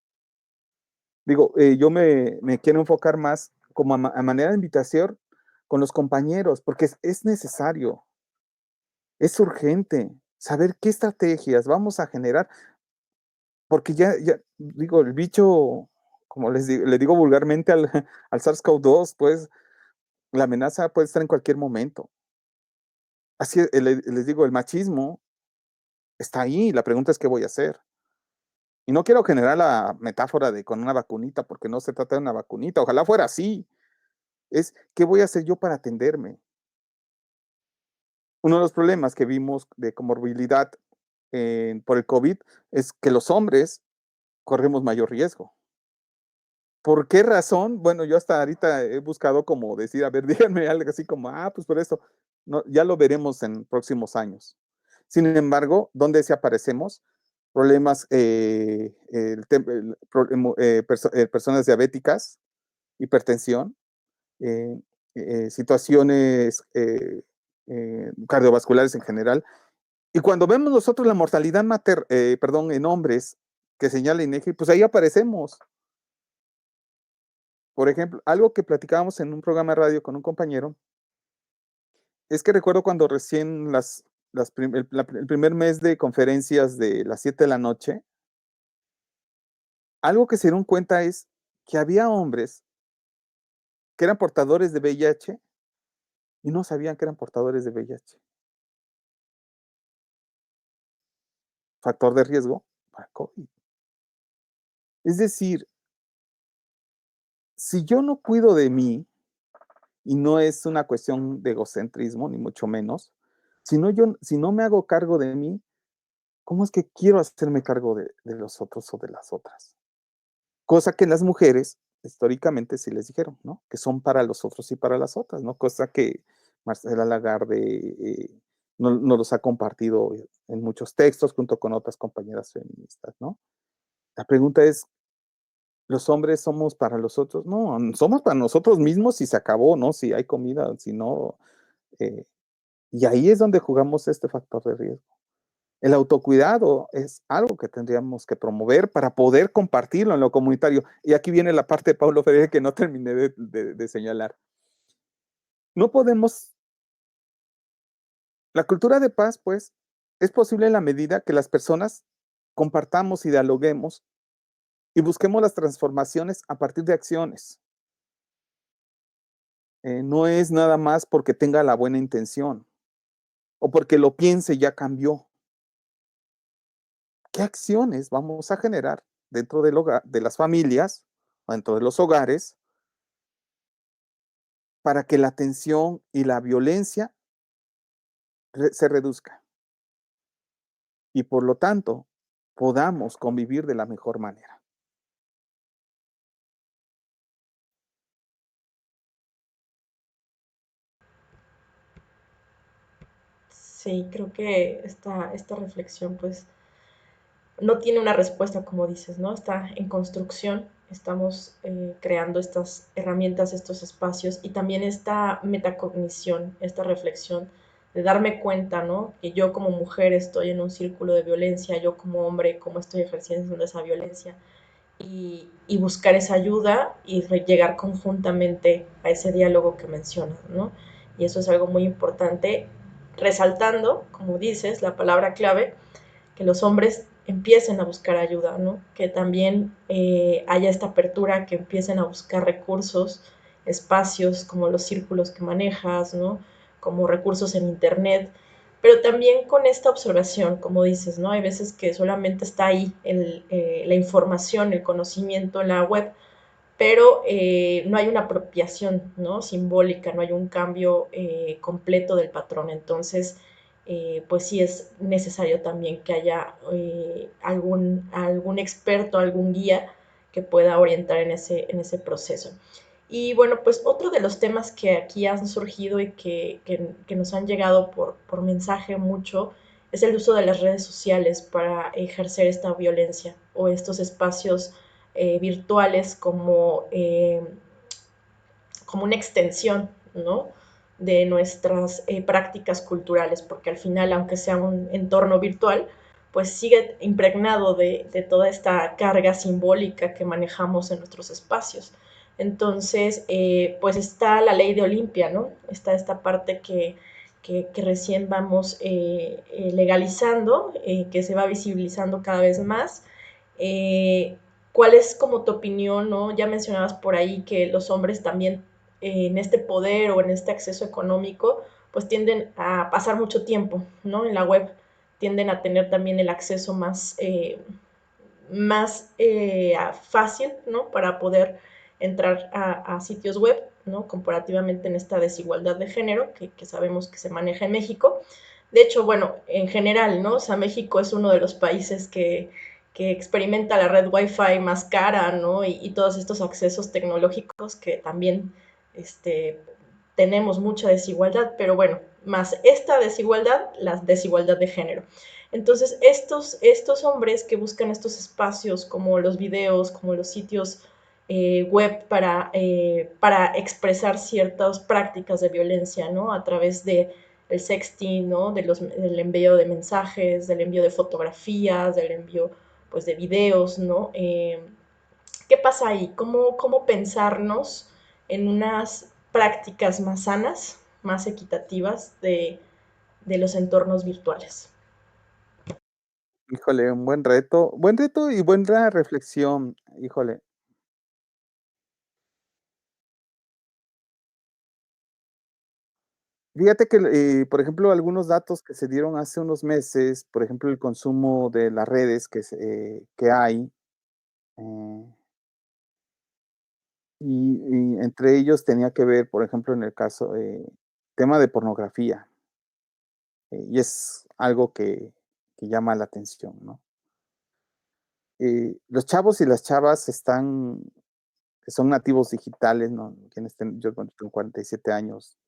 Digo, yo me quiero enfocar más como a manera de invitación con los compañeros, porque es necesario, es urgente saber qué estrategias vamos a generar, porque ya digo, el bicho, como le digo vulgarmente al SARS-CoV-2, pues la amenaza puede estar en cualquier momento. Así les digo, el machismo está ahí, la pregunta es qué voy a hacer. Y no quiero generar la metáfora de con una vacunita, porque no se trata de una vacunita, ojalá fuera así. Es, ¿qué voy a hacer yo para atenderme? Uno de los problemas que vimos de comorbilidad por el COVID es que los hombres corremos mayor riesgo. ¿Por qué razón? Bueno, yo hasta ahorita he buscado como decir, a ver, díganme algo así como, pues por eso, no, ya lo veremos en próximos años. Sin embargo, ¿dónde sí aparecemos? Problemas, personas diabéticas, hipertensión, eh, situaciones cardiovasculares en general. Y cuando vemos nosotros la mortalidad en hombres que señala INEGI, pues ahí aparecemos. Por ejemplo, algo que platicábamos en un programa de radio con un compañero, es que recuerdo cuando recién el primer mes de conferencias de las 7 de la noche, algo que se dieron cuenta es que había hombres que eran portadores de VIH y no sabían que eran portadores de VIH. Factor de riesgo para COVID. Es decir, si yo no cuido de mí, y no es una cuestión de egocentrismo, ni mucho menos, si no me hago cargo de mí, ¿cómo es que quiero hacerme cargo de los otros o de las otras? Cosa que las mujeres, históricamente, sí les dijeron, ¿no? Que son para los otros y para las otras, ¿no? Cosa que Marcela Lagarde nos los ha compartido en muchos textos junto con otras compañeras feministas, ¿no? La pregunta es, ¿los hombres somos para los otros? No, somos para nosotros mismos si se acabó, ¿no? Si hay comida, si no. eh, y ahí es donde jugamos este factor de riesgo. El autocuidado es algo que tendríamos que promover para poder compartirlo en lo comunitario. Y aquí viene la parte de Paulo Freire que no terminé de señalar. No podemos, la cultura de paz, pues, es posible en la medida que las personas compartamos y dialoguemos y busquemos las transformaciones a partir de acciones. No es nada más porque tenga la buena intención o porque lo piense y ya cambió. ¿Qué acciones vamos a generar dentro de las familias o dentro de los hogares para que la tensión y la violencia se reduzca y por lo tanto podamos convivir de la mejor manera? Sí, creo que esta reflexión pues no tiene una respuesta, como dices, ¿no? Está en construcción, estamos creando estas herramientas, estos espacios y también esta metacognición, esta reflexión de darme cuenta, ¿no? Que yo como mujer estoy en un círculo de violencia, yo como hombre, cómo estoy ejerciendo esa violencia y buscar esa ayuda y llegar conjuntamente a ese diálogo que mencionas, ¿no? Y eso es algo muy importante, resaltando, como dices, la palabra clave, que los hombres empiecen a buscar ayuda, ¿no? Que también haya esta apertura, que empiecen a buscar recursos, espacios como los círculos que manejas, ¿no? Como recursos en internet, pero también con esta observación, como dices, ¿no? Hay veces que solamente está ahí la información, el conocimiento en la web, pero no hay una apropiación, ¿no? Simbólica, no hay un cambio completo del patrón. Entonces, pues sí es necesario también que haya algún experto, algún guía que pueda orientar en ese proceso. Y bueno, pues otro de los temas que aquí han surgido y que nos han llegado por mensaje mucho es el uso de las redes sociales para ejercer esta violencia o estos espacios virtuales como una extensión, ¿no? De nuestras prácticas culturales, porque al final, aunque sea un entorno virtual, pues sigue impregnado de toda esta carga simbólica que manejamos en nuestros espacios. Entonces, pues está la ley de Olimpia, ¿no? Está esta parte que recién vamos legalizando, que se va visibilizando cada vez más. ¿Cuál es como tu opinión, no? Ya mencionabas por ahí que los hombres también en este poder o en este acceso económico, pues tienden a pasar mucho tiempo, ¿no? En la web tienden a tener también el acceso más fácil, ¿no? Para poder entrar a sitios web, ¿no? Comparativamente en esta desigualdad de género que sabemos que se maneja en México. De hecho, bueno, en general, ¿no? O sea, México es uno de los países que experimenta la red Wi-Fi más cara, ¿no? Y todos estos accesos tecnológicos que también tenemos mucha desigualdad, pero bueno, más esta desigualdad, la desigualdad de género. Entonces, estos hombres que buscan estos espacios como los videos, como los sitios web para expresar ciertas prácticas de violencia, ¿no? A través de el sexting, ¿no? Del envío de mensajes, del envío de fotografías, del envío, pues, de videos, ¿no? ¿Qué pasa ahí? ¿Cómo pensarnos en unas prácticas más sanas, más equitativas de los entornos virtuales? Híjole, un buen reto y buena reflexión, híjole. Fíjate que, por ejemplo, algunos datos que se dieron hace unos meses, por ejemplo, el consumo de las redes que hay, eh, y entre ellos tenía que ver, por ejemplo, en el caso, tema de pornografía, y es algo que llama la atención, ¿no? Los chavos y las chavas que son nativos digitales, ¿no? Yo cuando tengo 47 años,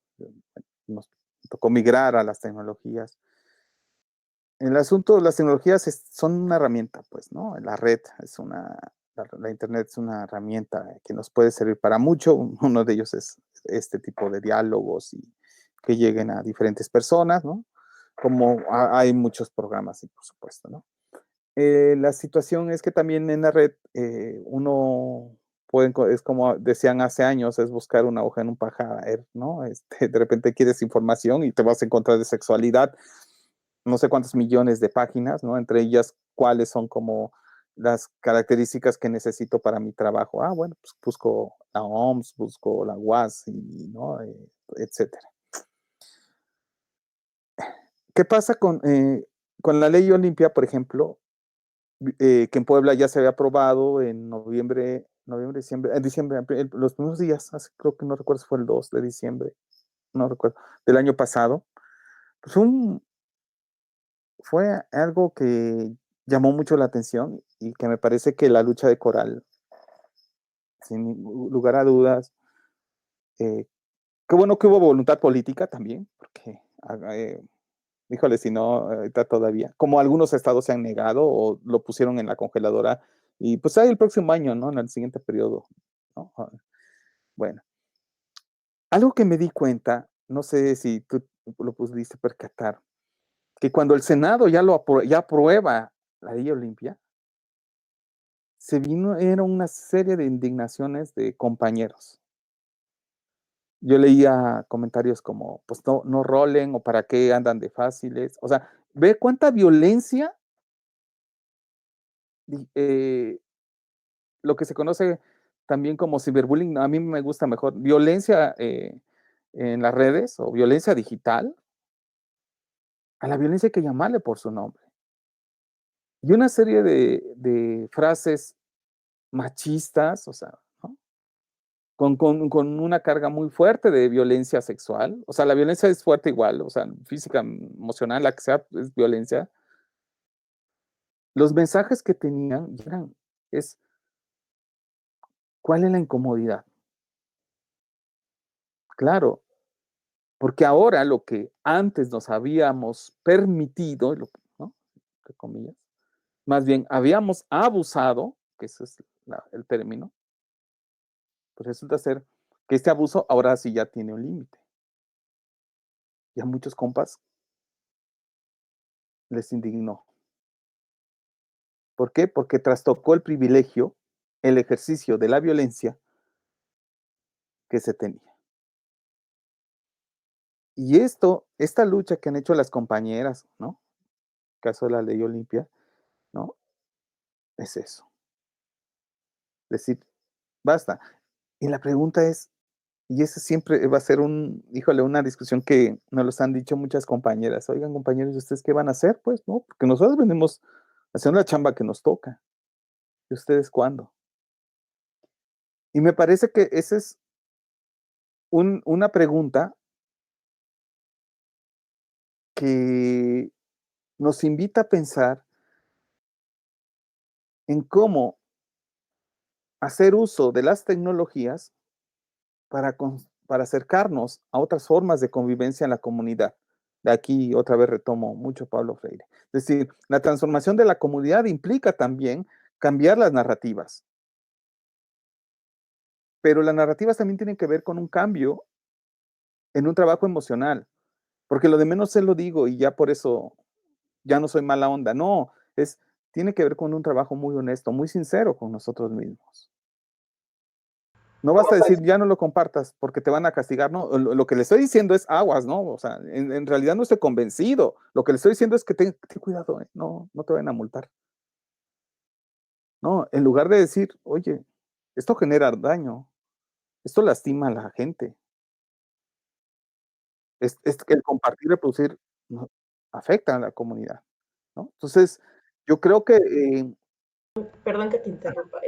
nos tocó migrar a las tecnologías. El asunto de las tecnologías son una herramienta, pues, ¿no? La red es la internet es una herramienta que nos puede servir para mucho. Uno de ellos es este tipo de diálogos y que lleguen a diferentes personas, ¿no? Como hay muchos programas, y por supuesto, ¿no? La situación es que también en la red uno es como decían hace años, es buscar una hoja en un pajar, ¿no? De repente quieres información y te vas a encontrar de sexualidad, no sé cuántos millones de páginas, ¿no? Entre ellas, cuáles son como las características que necesito para mi trabajo. Ah, bueno, pues busco la OMS, busco la UAS, y, ¿no? Etcétera. ¿Qué pasa con la ley Olimpia, por ejemplo? Que en Puebla ya se había aprobado en noviembre, diciembre, en diciembre, los primeros días, creo que no recuerdo si fue el 2 de diciembre, no recuerdo, del año pasado. Pues fue algo que llamó mucho la atención y que me parece que la lucha de Coral, sin lugar a dudas, eh, qué bueno que hubo voluntad política también, porque, híjole, si no, ahorita todavía, como algunos estados se han negado o lo pusieron en la congeladora, y pues hay el próximo año, ¿no? En el siguiente periodo, ¿no? Bueno, algo que me di cuenta, no sé si tú lo pudiste percatar, que cuando el Senado ya aprueba la ley Olimpia, era una serie de indignaciones de compañeros. Yo leía comentarios como, pues no rolen o para qué andan de fáciles. O sea, ve cuánta violencia, lo que se conoce también como ciberbullying, a mí me gusta mejor, violencia en las redes o violencia digital, a la violencia hay que llamarle por su nombre. Y una serie de frases machistas, o sea, ¿no? Con una carga muy fuerte de violencia sexual. O sea, la violencia es fuerte igual, o sea, física, emocional, la que sea, es violencia. Los mensajes que tenían es, ¿cuál es la incomodidad? Claro, porque ahora lo que antes nos habíamos permitido, ¿no? Entre comillas, más bien habíamos abusado, que ese es el término, pues resulta ser que este abuso ahora sí ya tiene un límite. Y a muchos compas les indignó. ¿Por qué? Porque trastocó el privilegio, el ejercicio de la violencia que se tenía. Y esta lucha que han hecho las compañeras, ¿no? Caso de la ley Olimpia, ¿no? Es eso. Decir, basta. Y la pregunta es, y ese siempre va a ser una discusión que nos los han dicho muchas compañeras. Oigan, compañeros, ¿y ustedes qué van a hacer? Pues, ¿no? Porque nosotros venimos haciendo la chamba que nos toca. ¿Y ustedes cuándo? Y me parece que esa es una pregunta que nos invita a pensar en cómo hacer uso de las tecnologías para acercarnos a otras formas de convivencia en la comunidad. De aquí otra vez retomo mucho Pablo Freire. Es decir, la transformación de la comunidad implica también cambiar las narrativas. Pero las narrativas también tienen que ver con un cambio en un trabajo emocional. Porque lo de menos se lo digo y ya por eso ya no soy mala onda. No, tiene que ver con un trabajo muy honesto, muy sincero con nosotros mismos. No basta decir, ya no lo compartas porque te van a castigar, ¿no? Lo que le estoy diciendo es aguas, ¿no? O sea, en realidad no estoy convencido. Lo que le estoy diciendo es que ten cuidado, no te vayan a multar. No, en lugar de decir, oye, esto genera daño, esto lastima a la gente. Es que el compartir y reproducir no, afecta a la comunidad, ¿no? Entonces, yo creo que Perdón que te interrumpa.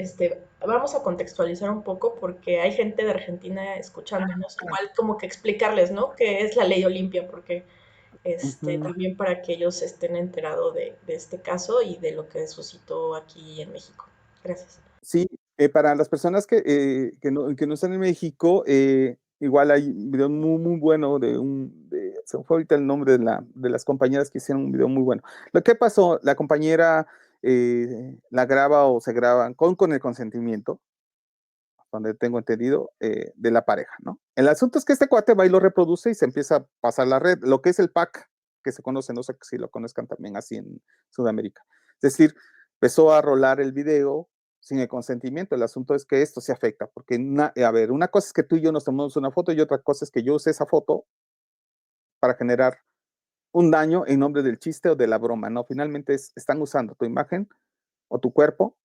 Vamos a contextualizar un poco porque hay gente de Argentina escuchándonos, igual como que explicarles, ¿no? ¿Qué es la ley Olimpia? Porque ujú, también para que ellos estén enterados de este caso y de lo que suscitó aquí en México. Gracias. sí, para las personas que no están en México, igual hay un video muy, muy bueno se me fue ahorita el nombre de las compañeras que hicieron un video muy bueno. Lo que pasó, la compañera la graba o se graban con el consentimiento, donde tengo entendido, de la pareja, ¿no? El asunto es que este cuate va y lo reproduce y se empieza a pasar la red, lo que es el pack, que se conoce, no sé si lo conozcan también así en Sudamérica. Es decir, empezó a rolar el video sin el consentimiento. El asunto es que esto se afecta, porque, a ver, una cosa es que tú y yo nos tomamos una foto y otra cosa es que yo use esa foto para generar un daño en nombre del chiste o de la broma, ¿no? Finalmente están usando tu imagen o tu cuerpo,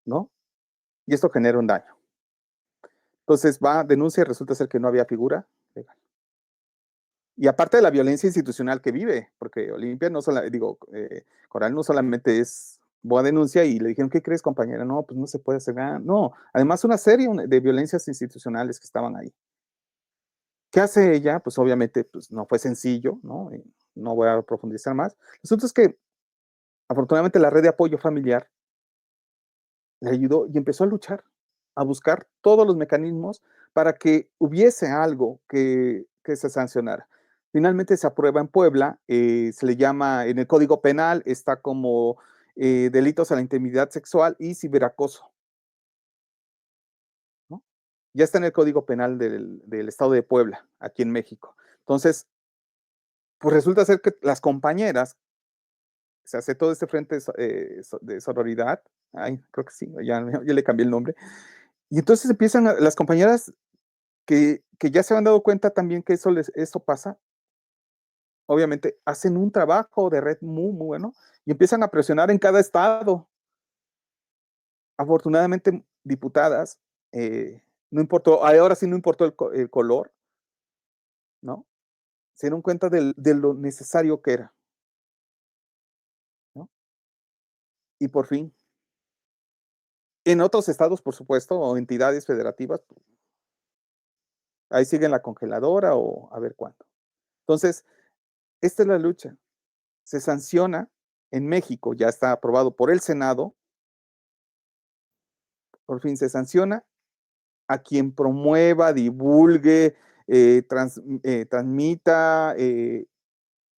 ¿no? Y esto genera un daño. Entonces va, denuncia y resulta ser que no había figura legal. Y aparte de la violencia institucional que vive, porque Olimpia no solo, digo, Coral no solamente voy a denuncia y le dijeron, ¿qué crees, compañera? No, pues no se puede hacer nada. No, además una serie de violencias institucionales que estaban ahí. ¿Qué hace ella? Pues obviamente pues, no fue sencillo, ¿no? No voy a profundizar más. El asunto es que afortunadamente la red de apoyo familiar le ayudó y empezó a luchar, a buscar todos los mecanismos para que hubiese algo que se sancionara. Finalmente se aprueba en Puebla, se le llama, en el Código Penal, está como delitos a la intimidad sexual y ciberacoso, ¿no? ya está en el Código Penal del Estado de Puebla, aquí en México. Entonces, pues resulta ser que las compañeras, se hace todo este frente de sororidad, ay, creo que sí, ya le cambié el nombre, y entonces empiezan las compañeras que ya se han dado cuenta también que eso pasa, obviamente hacen un trabajo de red muy, muy bueno y empiezan a presionar en cada estado. Afortunadamente, diputadas, no importó, ahora sí no importó el color, ¿no? Se dieron cuenta de lo necesario que era, ¿no? Y por fin, en otros estados, por supuesto, o entidades federativas, ahí siguen la congeladora o a ver cuándo. Entonces, esta es la lucha. Se sanciona en México, ya está aprobado por el Senado, por fin se sanciona a quien promueva, divulgue, transmita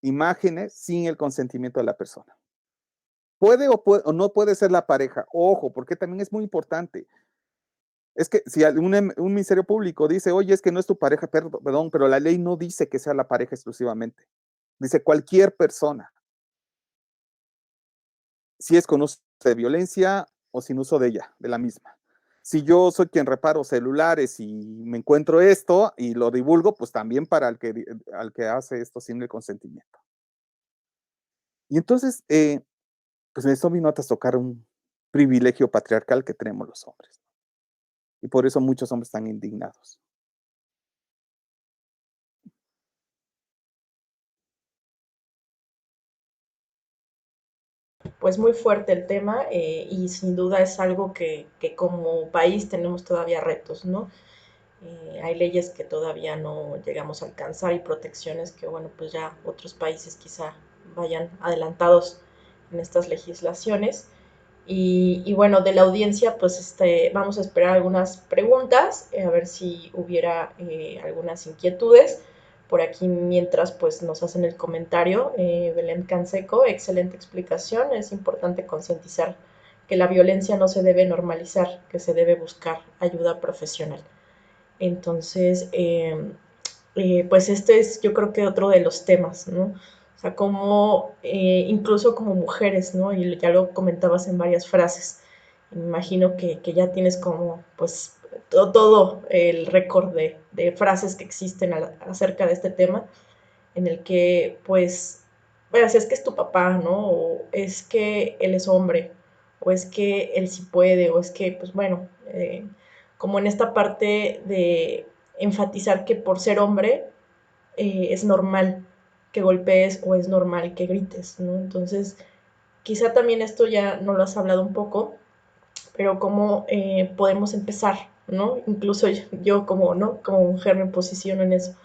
imágenes sin el consentimiento de la persona. O no puede ser la pareja. Ojo, porque también es muy importante. Es que si un ministerio público dice, oye, es que no es tu pareja, perdón, pero la ley no dice que sea la pareja exclusivamente. Dice cualquier persona. Si es con uso de violencia o sin uso de ella, de la misma. Si yo soy quien reparo celulares y me encuentro esto y lo divulgo, pues también para al que hace esto sin el consentimiento. Y entonces, pues eso vino a trastocar un privilegio patriarcal que tenemos los hombres. Y por eso muchos hombres están indignados. Pues muy fuerte el tema y sin duda es algo que como país tenemos todavía retos, ¿no? Hay leyes que todavía no llegamos a alcanzar y protecciones que, bueno, pues ya otros países quizá vayan adelantados en estas legislaciones. Bueno, de la audiencia, pues vamos a esperar algunas preguntas, a ver si hubiera algunas inquietudes. Por aquí, mientras, pues nos hacen el comentario, Belén Canseco, excelente explicación. Es importante concientizar que la violencia no se debe normalizar, que se debe buscar ayuda profesional. Entonces, pues este es yo creo que otro de los temas, ¿no? O sea, como incluso como mujeres, ¿no? Y ya lo comentabas en varias frases. Me imagino que ya tienes como, pues, todo el récord de frases que existen acerca de este tema, en el que, pues, bueno, si es que es tu papá, ¿no? O es que él es hombre, o es que él sí puede, o es que, pues bueno, como en esta parte de enfatizar que por ser hombre es normal que golpees o es normal que grites, ¿no? Entonces, quizá también esto ya no lo has hablado un poco, pero cómo podemos empezar, ¿no? Incluso yo como, ¿no? Como mujer me posiciono en eso.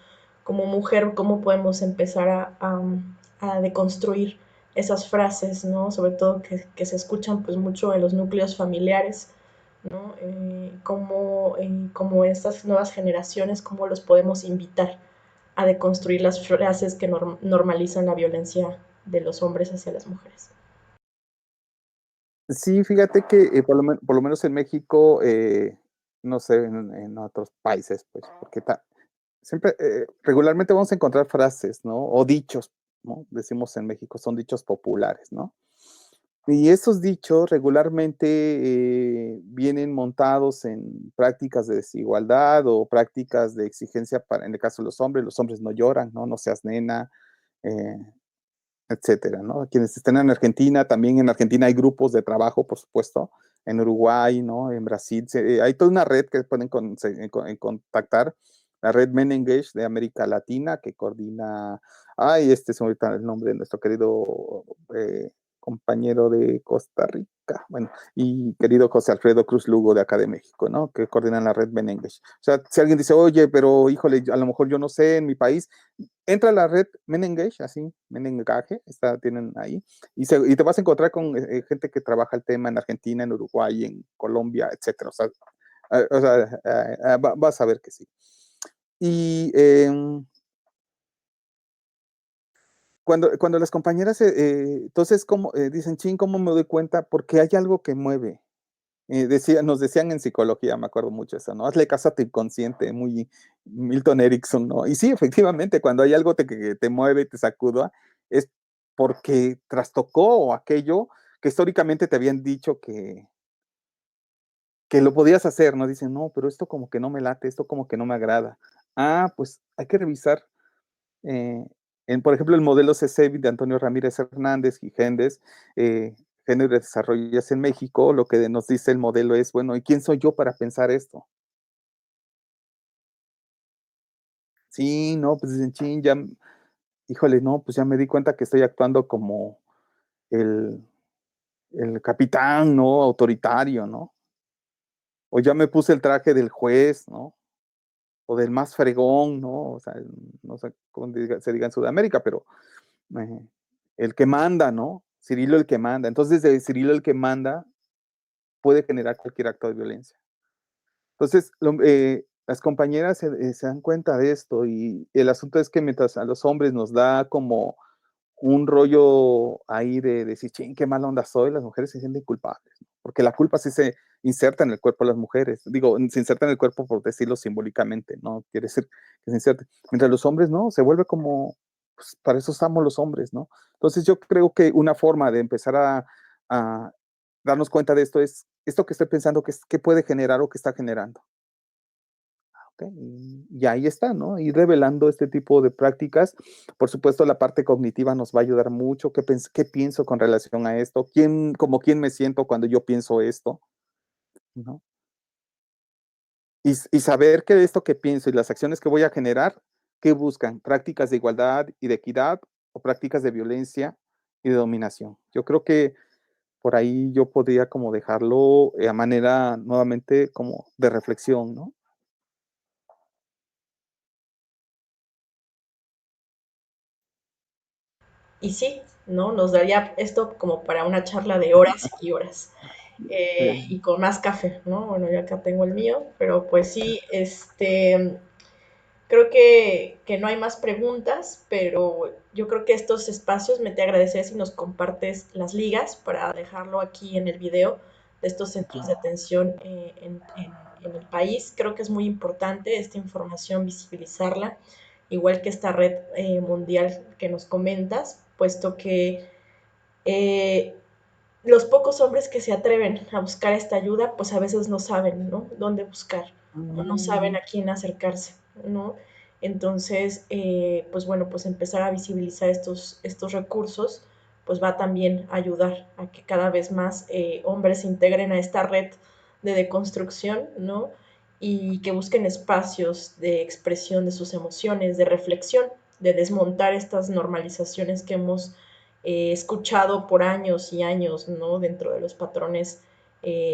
Como mujer, cómo podemos empezar a deconstruir esas frases, ¿no? Sobre todo que se escuchan pues mucho en los núcleos familiares, ¿no? Como estas nuevas generaciones, cómo los podemos invitar a deconstruir las frases que normalizan la violencia de los hombres hacia las mujeres. Sí, fíjate que por lo menos en México, no sé, en otros países, pues, porque siempre, regularmente vamos a encontrar frases, ¿no? O dichos, ¿no? Decimos en México, son dichos populares, ¿no? Y esos dichos regularmente vienen montados en prácticas de desigualdad o prácticas de exigencia para, en el caso de los hombres no lloran, ¿no? No seas nena, eh, etcétera, ¿no? Quienes estén en Argentina, también en Argentina hay grupos de trabajo, por supuesto, en Uruguay, ¿no? En Brasil, hay toda una red que pueden contactar, la red Men Engage de América Latina, que coordina, se me olvidó el nombre de nuestro querido compañero de Costa Rica, bueno, y querido José Alfredo Cruz Lugo de acá de México, ¿no? Que coordinan la red Men Engage. O sea, si alguien dice, oye, pero híjole, a lo mejor yo no sé en mi país, entra a la red Men Engage, así, Men Engage, tienen ahí, y te vas a encontrar con gente que trabaja el tema en Argentina, en Uruguay, en Colombia, etcétera. Vas a ver que sí. Y cuando las compañeras, entonces, ¿cómo, dicen, chin, ¿cómo me doy cuenta? Porque hay algo que mueve. Nos decían en psicología, me acuerdo mucho eso, ¿no? Hazle caso a tu inconsciente, muy Milton Erickson, ¿no? Y sí, efectivamente, cuando hay algo que te mueve, te sacuda, es porque trastocó aquello que históricamente te habían dicho que lo podías hacer, ¿no? Dicen, no, pero esto como que no me late, esto como que no me agrada. Ah, pues hay que revisar, eh, por ejemplo, el modelo CCEBI de Antonio Ramírez Hernández y Gendes, Género de Desarrollos en México, lo que nos dice el modelo es, bueno, ¿y quién soy yo para pensar esto? Sí, no, pues dicen, chin, ya, híjole, no, pues ya me di cuenta que estoy actuando como el, el capitán, ¿no? Autoritario, ¿no? O ya me puse el traje del juez, ¿no? O del más fregón, ¿no? O sea, no sé cómo se diga en Sudamérica, pero eh, el que manda, ¿no? Cirilo el que manda. Entonces, de Cirilo el que manda puede generar cualquier acto de violencia. Entonces, las compañeras se dan cuenta de esto y el asunto es que mientras a los hombres nos da como un rollo ahí de decir, ching, qué mala onda soy, las mujeres se sienten culpables, ¿no? Porque la culpa sí se inserta en el cuerpo de las mujeres. Digo, se inserta en el cuerpo por decirlo simbólicamente, ¿no? Quiere decir que se inserte. Mientras los hombres, no, se vuelve como, pues, para eso estamos los hombres, ¿no? Entonces yo creo que una forma de empezar a darnos cuenta de esto es, esto que estoy pensando, ¿qué puede generar o qué está generando? ¿Ok? Y ahí está, ¿no? Ir revelando este tipo de prácticas. Por supuesto, la parte cognitiva nos va a ayudar mucho. ¿Qué pienso con relación a esto? ¿Como quién me siento cuando yo pienso esto? ¿No? Y saber que esto que pienso y las acciones que voy a generar, ¿qué buscan? ¿Prácticas de igualdad y de equidad o prácticas de violencia y de dominación? Yo creo que por ahí yo podría como dejarlo a manera nuevamente como de reflexión, ¿no? Y sí, ¿no? Nos daría esto como para una charla de horas y horas. Eh, Y con más café, ¿no? Bueno, yo acá tengo el mío, pero pues sí, creo que no hay más preguntas, pero yo creo que estos espacios me te agradecer si nos compartes las ligas para dejarlo aquí en el video de estos centros de atención en el país. Creo que es muy importante esta información visibilizarla, igual que esta red mundial que nos comentas, puesto que eh, los pocos hombres que se atreven a buscar esta ayuda, pues a veces no saben, ¿no? Dónde buscar, o no saben mm, a quién acercarse, ¿no? Entonces, pues bueno, pues empezar a visibilizar estos recursos, pues va también a ayudar a que cada vez más hombres se integren a esta red de deconstrucción, ¿no? Y que busquen espacios de expresión de sus emociones, de reflexión, de desmontar estas normalizaciones que hemos escuchado por años y años, ¿no? Dentro de los patrones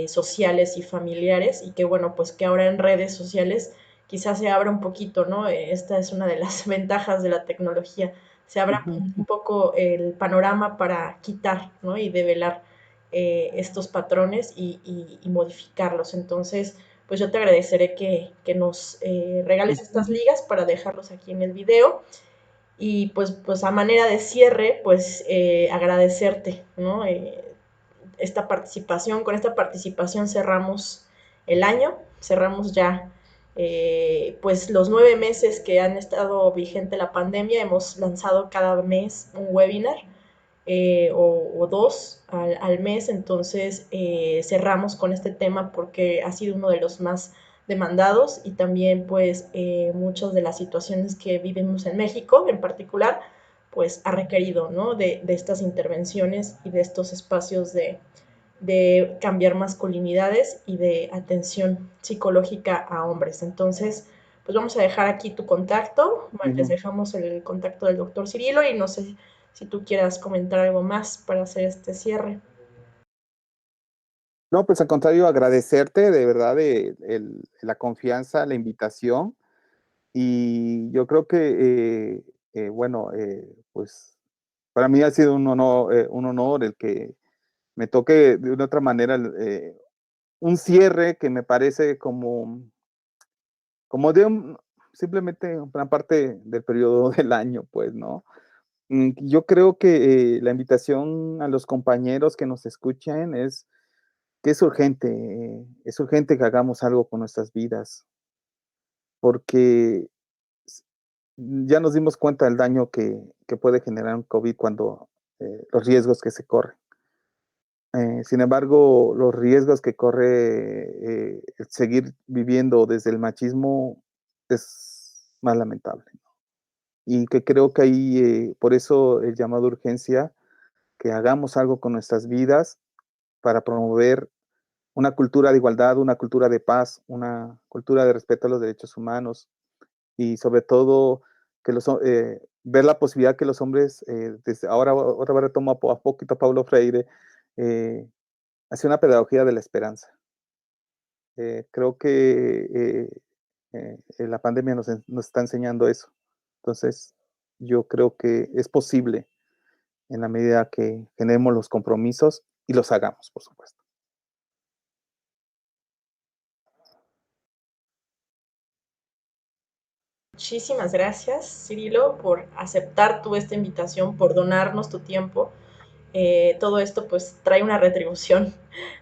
sociales y familiares y que bueno, pues que ahora en redes sociales quizás se abra un poquito, ¿no? Esta es una de las ventajas de la tecnología, se abra ujú, un poco el panorama para quitar, ¿no? Y develar estos patrones y modificarlos. Entonces, pues yo te agradeceré que nos regales estas ligas para dejarlos aquí en el video y pues a manera de cierre, pues agradecerte, ¿no? Con esta participación cerramos el año, cerramos ya pues los 9 meses que han estado vigente la pandemia, hemos lanzado cada mes un webinar o dos al mes, entonces cerramos con este tema porque ha sido uno de los más demandados y también pues muchas de las situaciones que vivimos en México en particular pues ha requerido, ¿no? De estas intervenciones y de estos espacios de cambiar masculinidades y de atención psicológica a hombres. Entonces, pues vamos a dejar aquí tu contacto, les ujú. dejamos el contacto del doctor Cirilo y no sé si tú quieras comentar algo más para hacer este cierre. No, pues al contrario, agradecerte de verdad la confianza, la invitación. Y yo creo que, bueno, pues para mí ha sido un honor el que me toque de una otra manera un cierre que me parece como simplemente una parte del periodo del año, pues, ¿no? Yo creo que la invitación a los compañeros que nos escuchen es que es urgente que hagamos algo con nuestras vidas, porque ya nos dimos cuenta del daño que puede generar un COVID cuando los riesgos que se corren. Sin embargo, los riesgos que corre el seguir viviendo desde el machismo es más lamentable. Y que creo que ahí, por eso el llamado de urgencia, que hagamos algo con nuestras vidas para promover una cultura de igualdad, una cultura de paz, una cultura de respeto a los derechos humanos y sobre todo que ver la posibilidad que los hombres, desde ahora otra vez retomo a poquito a Paulo Freire, hacer una pedagogía de la esperanza. Creo que la pandemia nos está enseñando eso. Entonces, yo creo que es posible en la medida que generemos los compromisos y los hagamos, por supuesto. Muchísimas gracias, Cirilo, por aceptar tú esta invitación, por donarnos tu tiempo. Todo esto pues trae una retribución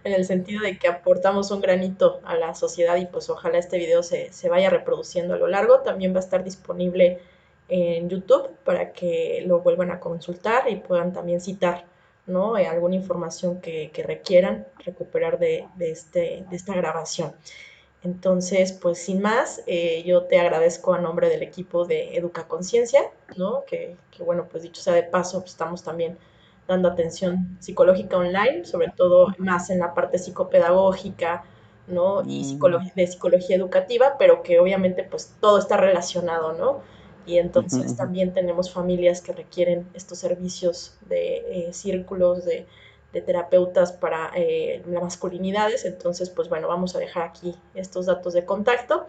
en el sentido de que aportamos un granito a la sociedad y pues ojalá este video se vaya reproduciendo a lo largo. También va a estar disponible en YouTube para que lo vuelvan a consultar y puedan también citar, ¿no? Alguna información que requieran recuperar de esta grabación. Entonces, pues sin más, yo te agradezco a nombre del equipo de Educa Conciencia, ¿no? Bueno, pues dicho sea de paso, pues estamos también dando atención psicológica online, sobre todo más en la parte psicopedagógica, ¿no? Y Mm, de psicología educativa, pero que obviamente pues todo está relacionado, ¿no? Y ujú, entonces ujú. también tenemos familias que requieren estos servicios de círculos, de terapeutas para las masculinidades. Entonces, pues bueno, vamos a dejar aquí estos datos de contacto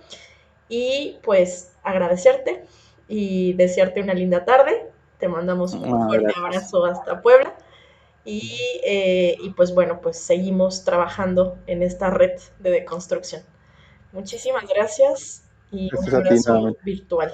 y pues agradecerte y desearte una linda tarde. Te mandamos un fuerte Gracias. abrazo hasta Puebla y pues bueno, pues seguimos trabajando en esta red de deconstrucción. Muchísimas gracias y un Gracias a ti abrazo nuevamente. virtual.